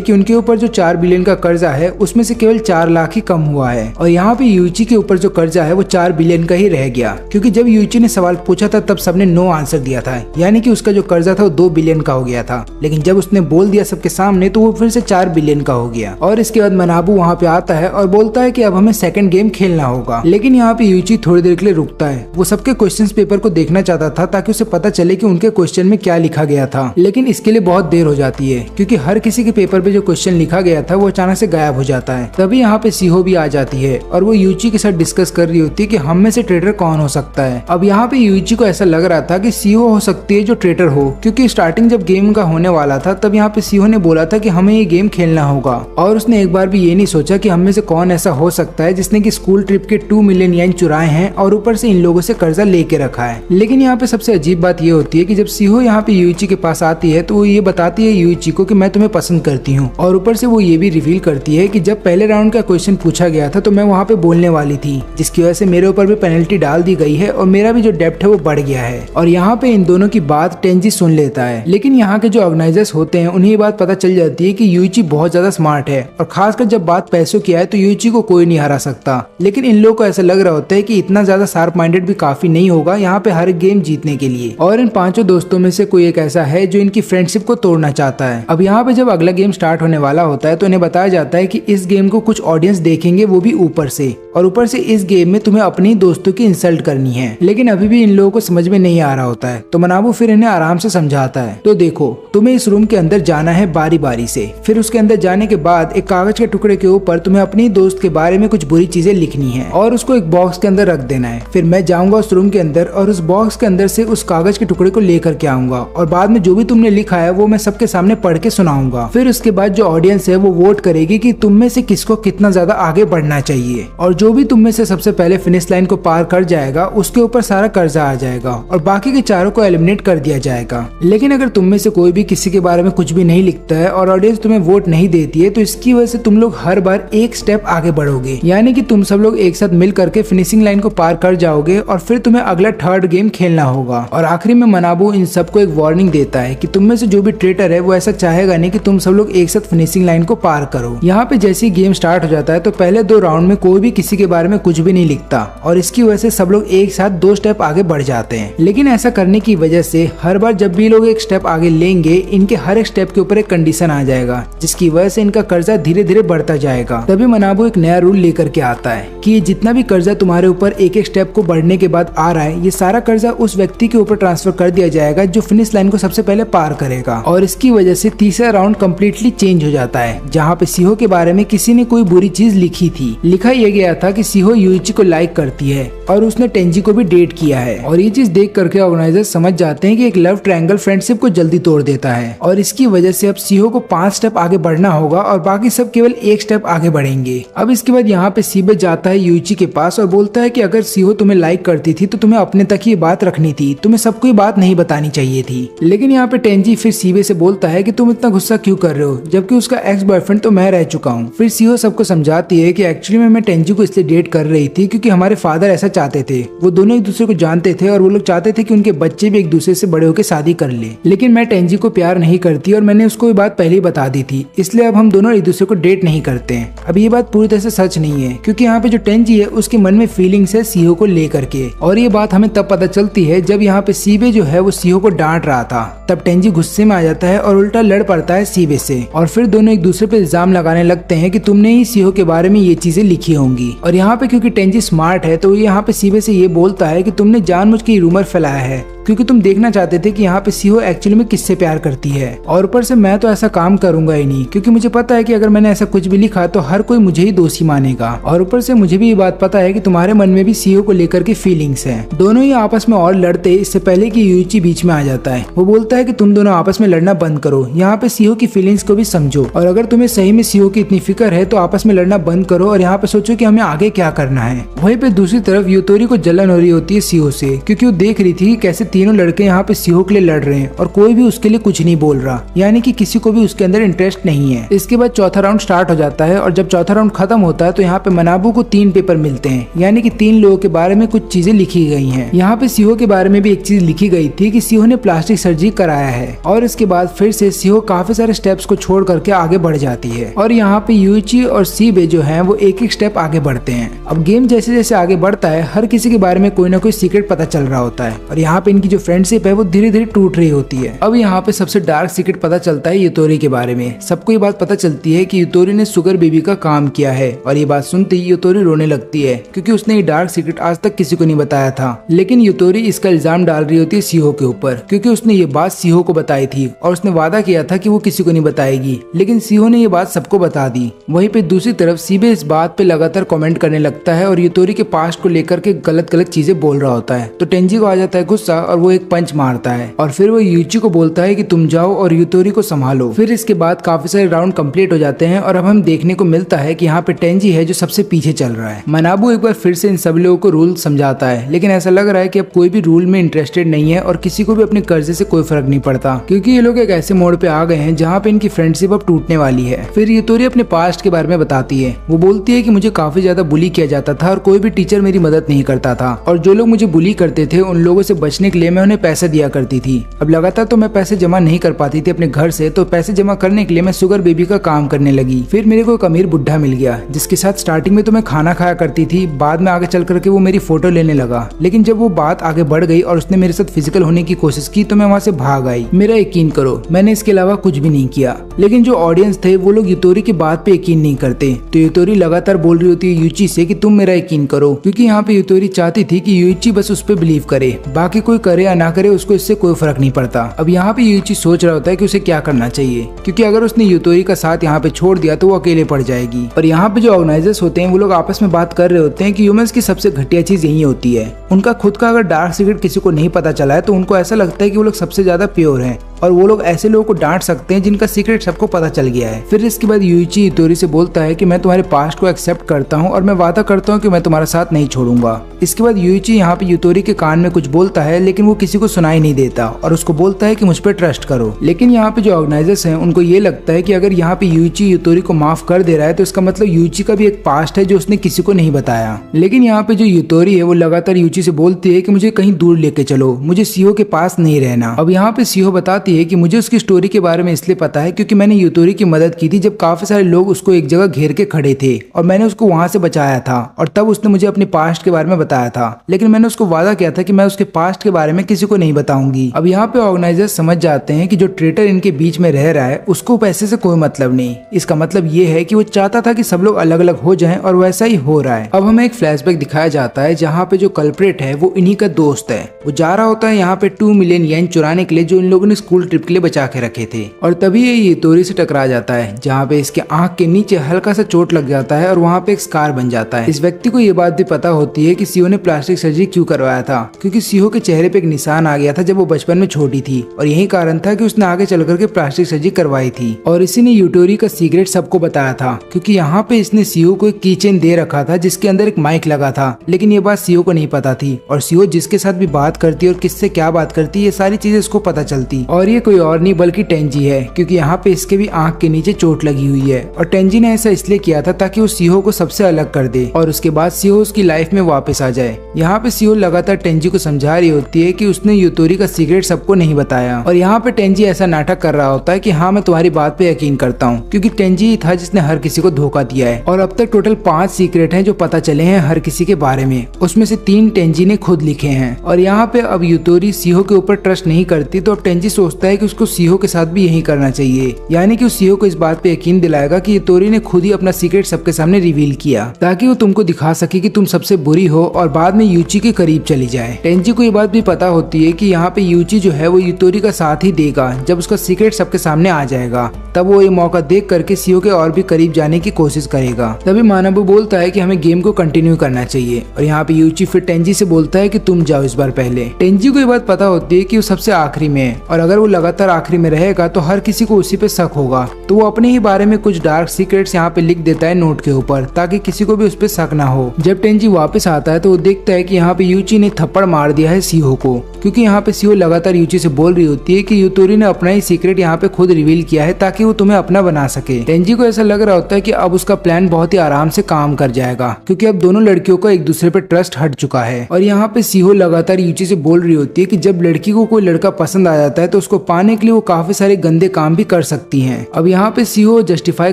कि उनके ऊपर जो 4 बिलियन का कर्जा है उसमें से केवल 4 लाख ही कम हुआ है। और यहाँ पे यूइची के ऊपर जो कर्जा है वो 4 बिलियन का ही रह गया, क्योंकि जब यूइची ने सवाल पूछा था तब सबने नो आंसर दिया था, यानी कि उसका जो कर्जा था वो 2 बिलियन का हो गया था। लेकिन जब उसने बोल दिया सबके सामने तो वो फिर से 4 बिलियन का हो गया। और इसके बाद मनाबू वहाँ पे आता है और बोलता है कि अब हमें सेकंड गेम खेलना होगा। लेकिन यहाँ पे यूइची थोड़ी देर के लिए रुकता है, वो सबके क्वेश्चंस पेपर को देखना चाहता था ताकि उसे पता चले कि उनके क्वेश्चन में क्या लिखा गया था। लेकिन इसके लिए बहुत देर हो जाती है, क्योंकि हर किसी के पेपर पे जो क्वेश्चन लिखा गया था वो अचानक से गायब हो जाता है। तभी यहाँ पे सीहो भी आ जाती है और वो यूइची के साथ डिस्कस कर रही होती है कि हम में से ट्रेडर कौन हो सकता है। अब यहाँ पे यूइची को ऐसा लग रहा था कि सीहो हो सकती है जो ट्रेडर हो, क्योंकि स्टार्टिंग जब गेम का होने वाला था तब यहाँ पे सीहो ने बोला था कि हमें ये गेम खेलना होगा। और उसने एक बार भी ये नहीं सोचा कि हम में से कौन ऐसा हो सकता है जिसने की स्कूल ट्रिप के 2 मिलियन येन चुराए हैं और ऊपर से इन लोगों से कर्जा लेके रखा है। लेकिन यहाँ पे सबसे अजीब बात ये होती है कि जब सीहो यहाँ पे यूइची के पास आती है तो वो ये बताती है यूइची को कि मैं तुम्हें पसंद करती हूँ। और ऊपर से वो ये भी रिवील करती है कि जब पहले राउंड का क्वेश्चन पूछा गया था तो मैं वहाँ पे बोलने वाली थी, जिसकी वजह से मेरे ऊपर भी पेनल्टी डाल दी गई है और मेरा भी जो डेप्ट है वो बढ़ गया है। और यहाँ पे इन दोनों की बात टेंजी सुन लेता है, लेकिन यहाँ के जो ऑर्गेनाइजर्स होते हैं उन्हें ये बात पता चल जाती है कि यूइची बहुत ज्यादा स्मार्ट है और खासकर जब बात पैसों की आए तो यूइची को कोई नहीं हरा सकता। लेकिन इन लोगों को ऐसा लग रहा होता है कि इतना ज्यादा शार्प माइंडेड भी काफी नहीं होगा यहाँ पे हर गेम जीतने के लिए। और इन 5 दोस्तों में से कोई एक ऐसा है जो इनकी फ्रेंडशिप को तोड़ना चाहता है। अब यहाँ पे जब अगला गेम स्टार्ट होने वाला होता है तो इन्हें बताया जाता है कि इस गेम को कुछ ऑडियंस देखेंगे, वो भी ऊपर से। और ऊपर से इस गेम में तुम्हें अपनी दोस्तों की इंसल्ट करनी है। लेकिन अभी भी इन लोगों को समझ में नहीं आ रहा होता है, तो मनाबू फिर इन्हें आराम से समझाता है। तो देखो, तुम्हें इस रूम के अंदर जाना है बारी बारी से। फिर उसके अंदर जाने के बाद एक कागज के टुकड़े के ऊपर तुम्हें अपनी दोस्त के बारे में कुछ बुरी चीजें लिखनी है और उसको एक बॉक्स के अंदर रख देना है। फिर मैं जाऊंगा उस रूम के अंदर और उस बॉक्स के अंदर से उस कागज के टुकड़े को लेकर के आऊंगा और बाद में जो भी तुमने लिखा है वो मैं सबके सामने पढ़ के सुनाऊंगा। फिर उसके बाद जो ऑडियंस है वो वोट करेगी कि तुम में से किसको कितना ज्यादा आगे बढ़ना चाहिए। और जो भी तुम में से सबसे पहले फिनिश लाइन को पार कर जाएगा उसके ऊपर सारा कर्जा आ जाएगा और बाकी के चारों को एलिमिनेट कर दिया जाएगा। लेकिन अगर तुम में से कोई भी किसी के बारे में कुछ भी नहीं लिखता है और ऑडियंस तुम्हें वोट नहीं देती है तो इसकी वजह से तुम लोग हर बार एक स्टेप आगे बढ़ोगे, यानी कि तुम सब लोग एक साथ मिल करके फिनिशिंग लाइन को पार कर जाओगे और फिर तुम्हें अगला थर्ड गेम खेलना होगा। और आखिरी में मनाबू इन सबको एक वार्निंग देता है कि तुम में से जो भी ट्रेटर है वो ऐसा चाहेगा नहीं कि तुम सब लोग एक साथ फिनिशिंग लाइन को पार करो। यहाँ पे जैसे ही गेम स्टार्ट हो जाता है तो पहले 2 राउंड में कोई भी किसी के बारे में कुछ भी नहीं लिखता और इसकी वजह से सब लोग एक साथ 2 स्टेप आगे बढ़ जाते हैं। लेकिन ऐसा करने की वजह से हर बार जब भी लोग एक स्टेप आगे लेंगे इनके हर एक स्टेप के ऊपर एक कंडीशन आ जाएगा, जिसकी वजह से इनका कर्जा धीरे धीरे बढ़ता जाएगा। तभी मनाबू एक नया रूल लेकर के आता है कि ये जितना भी कर्जा तुम्हारे ऊपर एक एक स्टेप को बढ़ने के बाद आ रहा है, ये सारा कर्जा उस व्यक्ति के ऊपर ट्रांसफर कर दिया जाएगा जो फिनिश लाइन को सबसे पहले पार करेगा। और इसकी वजह से तीसरा राउंड कम्प्लीटली चेंज हो जाता है, जहाँ पे सीहो के बारे में किसी ने कोई बुरी चीज लिखी थी। लिखा यह गया था कि सीहो यूइची को लाइक करती है और उसने टेंजी को भी डेट किया है। और ये चीज देख करके ऑर्गेनाइजर समझ जाते हैं कि एक लव ट्रायंगल फ्रेंडशिप को जल्दी तोड़ देता है और इसकी वजह से अब सीहो को 5 स्टेप आगे बढ़ना होगा और बाकी सब केवल 1 स्टेप आगे बढ़ेंगे। अब इसके बाद यहाँ पे सीबे जाता है यूइची के पास और बोलता है कि अगर सीहो तुम्हें लाइक करती थी तो तुम्हें अपने तक ही बात रखनी थी, तुम्हें सबको बात नहीं बतानी चाहिए थी। लेकिन यहाँ पे टेंजी फिर सीबे से बोलता है कि तुम इतना गुस्सा क्यों कर रहे हो, जबकि उसका एक्स बॉयफ्रेंड तो मैं रह चुका हूँ। फिर सीहो सबको समझाती है कि एक्चुअली में मैं टेंजी को इसलिए डेट कर रही थी क्योंकि हमारे फादर ऐसा चाहते थे। वो दोनों एक दूसरे को जानते थे और वो लोग चाहते थे कि उनके बच्चे भी एक दूसरे से बड़े होकर शादी कर ले। लेकिन मैं टेंजी को प्यार नहीं करती और मैंने उसको ये बात पहले ही बता दी थी, इसलिए अब हम दोनों एक दूसरे को डेट नहीं करते हैं। अब ये बात पूरी तरह से सच नहीं है, क्योंकि यहाँ पे जो टेंजी है उसके मन में फीलिंग्स है सीहो को लेकर के। और ये बात हमें तब पता चलती है जब यहाँ पे सीबे जो है वो सीहो को डांट रहा था। तब टेंजी गुस्से में आ जाता है और उल्टा लड़ पड़ता है सीबे से और फिर दोनों एक दूसरे पे इल्जाम लगाने लगते हैं कि तुमने ही सीहो के बारे में ये चीजें लिखी होंगी। और यहाँ पे क्योंकि टेंजी स्मार्ट है तो ये यहाँ पे सीबे से ये बोलता है कि तुमने जानबूझ के रूमर फैलाया है क्योंकि तुम देखना चाहते थे कि यहाँ पे सीहो एक्चुअली में किससे प्यार करती है। और ऊपर से मैं तो ऐसा काम करूंगा ही नहीं, क्योंकि मुझे पता है कि अगर मैंने ऐसा कुछ भी लिखा तो हर कोई मुझे ही दोषी मानेगा। और ऊपर से मुझे भी ये बात पता है कि तुम्हारे मन में भी सीहो को लेकर के फीलिंग्स है। दोनों ही आपस में और लड़ते इससे पहले कि यूइची बीच में आ जाता है। वो बोलता है कि तुम दोनों आपस में लड़ना बंद करो, यहाँ पे सीहो की फीलिंग्स को भी समझो, और अगर तुम्हें सही में सीहो की इतनी फिक्र है तो आपस में लड़ना बंद करो और यहाँ पे सोचो कि हमें आगे क्या करना है। वहीं पे दूसरी तरफ यूतोरी को जलन हो रही होती है सीहो से, क्योंकि वो देख रही थी कि कैसे तीनों लड़के यहाँ पे सीहो के लिए लड़ रहे हैं और कोई भी उसके लिए कुछ नहीं बोल रहा, यानी कि किसी को भी उसके अंदर इंटरेस्ट नहीं है। इसके बाद चौथा राउंड स्टार्ट हो जाता है और जब चौथा राउंड खत्म होता है तो यहाँ पे मनाबू को 3 पेपर मिलते हैं, यानी कि 3 लोगों के बारे में कुछ चीजें लिखी गई हैं। यहाँ पे सीहो के बारे में भी एक चीज लिखी गई थी कि सीहो ने प्लास्टिक सर्जरी कराया है, और इसके बाद फिर से सीहो काफी सारे स्टेप्स को छोड़ करके आगे बढ़ जाती है। और यहाँ पे यूइची और सीबे जो है वो एक एक स्टेप आगे बढ़ते हैं। अब गेम जैसे जैसे आगे बढ़ता है हर किसी के बारे में कोई ना कोई सीक्रेट पता चल रहा होता है, और यहाँ पे इनकी जो फ्रेंडशिप है वो धीरे धीरे टूट रही होती है। अब यहाँ पे सबसे डार्क सीक्रेट पता चलता है यूतोरी के बारे में। सबको ये बात पता चलती है कि यूतोरी ने सुगर बेबी का काम किया है, और ये बात सुनते ही यूतोरी रोने लगती है, क्योंकि उसने ये डार्क सीक्रेट आज तक किसी को नहीं बताया था। लेकिन यूतोरी इसका इल्जाम डाल रही होती है सीहो के ऊपर, क्योंकि उसने ये बात सीहो को बताई थी और उसने वादा किया था कि वो किसी को नहीं बताएगी, लेकिन सीहो ने ये बात सबको बता दी। वहीं पे दूसरी तरफ सीबे इस बात पे लगातार कमेंट करने लगता है और यूतोरी के पास्ट को लेकर के गलत गलत चीजें बोल रहा होता है। तो टेंजी को आ जाता है गुस्सा और वो एक पंच मारता है, और फिर वो यूइची को बोलता है कि तुम जाओ और यूतोरी को संभालो। फिर इसके बाद काफी सारे राउंड कंप्लीट हो जाते हैं और अब हम देखने को मिलता है कि यहाँ पे टेंजी है जो सबसे पीछे चल रहा है। मनाबू एक बार फिर से इन सब लोगों को रूल समझाता है, लेकिन ऐसा लग रहा है कि अब कोई भी रूल में इंटरेस्टेड नहीं है और किसी को भी अपने कर्जे से कोई फर्क नहीं पड़ता, क्योंकि ये लोग एक ऐसे मोड़ पे आ गए हैं जहाँ पे इनकी फ्रेंडशिप अब टूटने वाली है। फिर यूतोरी अपने पास्ट के बारे में बताती है। वो बोलती है कि मुझे काफी ज्यादा बुली किया जाता था और कोई भी टीचर मेरी मदद नहीं करता था, और जो लोग मुझे बुली करते थे उन लोगों से बचने के लिए मैं उन्हें पैसे दिया करती थी। अब लगातार तो मैं पैसे जमा नहीं कर पाती थी अपने घर से, तो पैसे जमा करने के लिए मैं सुगर बेबी का काम करने लगी। फिर मेरे को एक अमीर बुढ़ा मिल गया जिसके साथ स्टार्टिंग में तो मैं खाना खाया करती थी, बाद में आगे चल करके वो मेरी फोटो लेने लगा, लेकिन जब वो बात आगे बढ़ गई और उसने मेरे साथ फिजिकल होने की कोशिश की तो मैं वहाँ से भाग आई। मेरा यकीन करो मैंने इसके अलावा कुछ भी नहीं किया। लेकिन जो ऑडियंस थे वो लोग यूतोरी की बात पे यकीन नहीं करते, तो यूतोरी लगातार बोल रही होती है यूइची से कि तुम मेरा यकीन करो, क्योंकि यहाँ पे यूतोरी चाहती थी कि यूइची बस उस पर बिलीव करे, बाकी कोई करे या ना करे उसको इससे कोई फर्क नहीं पड़ता। अब यहाँ पे यूइची सोच रहा होता है कि उसे क्या करना चाहिए, क्योंकि अगर उसने यूतोरी का साथ यहाँ पे छोड़ दिया तो वो अकेले पड़ जाएगी। और यहाँ पे जो ऑर्गेनाइजर्स होते हैं वो लोग आपस में बात कर रहे होते हैं कि ह्यूमंस की सबसे घटिया चीज यही होती है, उनका खुद का अगर डार्क सीक्रेट किसी को नहीं पता चला है तो उनको ऐसा लगता है कि वो लोग सबसे ज्यादा प्योर हैं, और वो लोग ऐसे लोगों को डांट सकते हैं जिनका सीक्रेट सबको पता चल गया है। फिर इसके बाद यूइची यूतोरी से बोलता है कि मैं तुम्हारे पास्ट को एक्सेप्ट करता हूँ और मैं वादा करता हूँ कि मैं तुम्हारा साथ नहीं छोड़ूंगा। इसके बाद यूइची यहाँ पे यूतोरी के कान में कुछ बोलता है, लेकिन वो किसी को सुनाई नहीं देता और उसको बोलता है कि मुझ पर ट्रस्ट करो। लेकिन यहाँ पे जो ऑर्गेनाइजर्स हैं उनको ये लगता है कि अगर यहाँ पे यूइची यूतोरी को माफ कर दे रहा है तो इसका मतलब यूइची का भी एक पास्ट है जो उसने किसी को नहीं बताया। लेकिन यहाँ पे जो यूतोरी है वो लगातार यूइची से बोलती है कि मुझे कहीं दूर लेके चलो, मुझे सीहो के पास नहीं रहना। अब यहाँ पे सीहो बताती है कि मुझे उसकी स्टोरी के बारे में इसलिए पता है क्योंकि मैंने यूतोरी की मदद की थी जब काफी सारे लोग उसको एक जगह घेर के खड़े थे और मैंने उसको वहां से बचाया था, और तब उसने मुझे अपने पास्ट के बारे में बताया था, लेकिन मैंने उसको वादा किया था कि मैं उसके पास्ट के बारे में किसी को नहीं बताऊंगी। अब यहाँ पे ऑर्गेनाइजर्स समझ जाते हैं कि जो ट्रेटर इनके बीच में रह रहा है उसको पैसे से कोई मतलब नहीं। इसका मतलब ये है कि वो चाहता था कि सब लोग अलग अलग हो जाएं और वैसा ही हो रहा है। अब हमें एक फ्लैशबैक दिखाया जाता है जहाँ पे जो कल्प्रेट है वो इन्हीं का दोस्त है। वो जा रहा होता है यहाँ पे 2 मिलियन येन चुराने के लिए जो इन लोगों ने स्कूल ट्रिप के लिए बचा के रखे थे, और तभी ये यूतोरी से टकरा जाता है जहाँ पे इसके आंख के नीचे हल्का सा चोट लग जाता है और वहाँ पे एक स्कार बन जाता है। इस व्यक्ति को ये बात भी पता होती है कि सीहो ने प्लास्टिक सर्जरी क्यों करवाया था, क्योंकि सीहो के चेहरे पे एक निशान आ गया था जब वो बचपन में छोटी थी, और यही कारण था कि उसने आगे चल करके प्लास्टिक सर्जरी करवाई थी। और इसी ने यूतोरी का सीक्रेट सबको बताया था, क्योंकि यहाँ पे इसने सीहो को एक कीचेन दे रखा था जिसके अंदर एक माइक लगा था, लेकिन ये बात सीहो को नहीं पता थी, और सीहो जिसके साथ भी बात करती और किससे क्या बात करती ये सारी चीजें इसको पता चलती। और ये कोई और नहीं बल्कि टेंजी है, क्योंकि यहाँ पे इसके भी आंख के नीचे चोट लगी हुई है, और टेंजी ने ऐसा इसलिए किया था ताकि वो सीहो को सबसे अलग कर दे और उसके बाद सीहो उसकी लाइफ में वापस आ जाए। यहाँ पे सीहो लगातार टेंजी को समझा रही होती है कि उसने यूतोरी का सीक्रेट सबको नहीं बताया, और यहाँ पे टेंजी ऐसा नाटक कर रहा होता है कि हाँ मैं तुम्हारी बात पे यकीन करता हूँ, क्योंकि टेंजी ही था जिसने हर किसी को धोखा दिया है। और अब तक टोटल 5 सीक्रेट हैं जो पता चले हैं हर किसी के बारे में, उसमें से 3 टेंजी ने खुद लिखे हैं। और यहाँ पे अब यूतोरी सीहो के ऊपर ट्रस्ट नहीं करती, तो अब टेंजी सोचती सोचता है कि उसको सीहो के साथ भी यही करना चाहिए, यानी कि उस सीहो को इस बात पे यकीन दिलाएगा कि युतोरी ने खुद ही अपना सीक्रेट सबके सामने रिवील किया, ताकि वो तुमको दिखा सके कि तुम सबसे बुरी हो और बाद में यूची के करीब चली जाए। टेंजी को ये बात भी पता होती है कि यहाँ पे यूची जो है वो युतोरी का साथ ही देगा जब उसका सीक्रेट सबके सामने आ जाएगा, तब वो ये मौका देख करके सीहो के और भी करीब जाने की कोशिश करेगा। तभी मानाबू बोलता है कि हमें गेम को कंटिन्यू करना चाहिए और यहाँ पे यूची फिर टेंजी से बोलता है कि तुम जाओ इस बार पहले। टेंजी को ये बात पता होती है कि वो सबसे आखिरी में है और अगर वो लगातार आखिरी में रहेगा तो हर किसी को उसी पे शक होगा, तो वो अपने ही बारे में कुछ डार्क सीक्रेट्स यहाँ पे लिख देता है नोट के ऊपर, ताकि किसी को भी उस पे शक ना हो। जब टेंजी वापस आता है तो वो देखता है कि यहाँ पे यूची ने थप्पड़ मार दिया है सीहो को, क्योंकि यहाँ पे सीहो लगातार यूची से बोल रही होती है कि युतोरी ने अपना ही सीक्रेट यहाँ पे खुद रिवील किया है ताकि वो तुम्हें अपना बना सके। टेंजी को ऐसा लग रहा होता है कि अब उसका प्लान बहुत ही आराम से काम कर जाएगा, क्योंकि अब दोनों लड़कियों का एक दूसरे पे ट्रस्ट हट चुका है। और यहाँ पे सीहो लगातार यूची से बोल रही होती है कि जब लड़की को कोई लड़का पसंद आ जाता है तो उसको पाने के लिए वो काफी सारे गंदे काम भी कर सकती है। अब यहाँ पे सीहो जस्टिफाई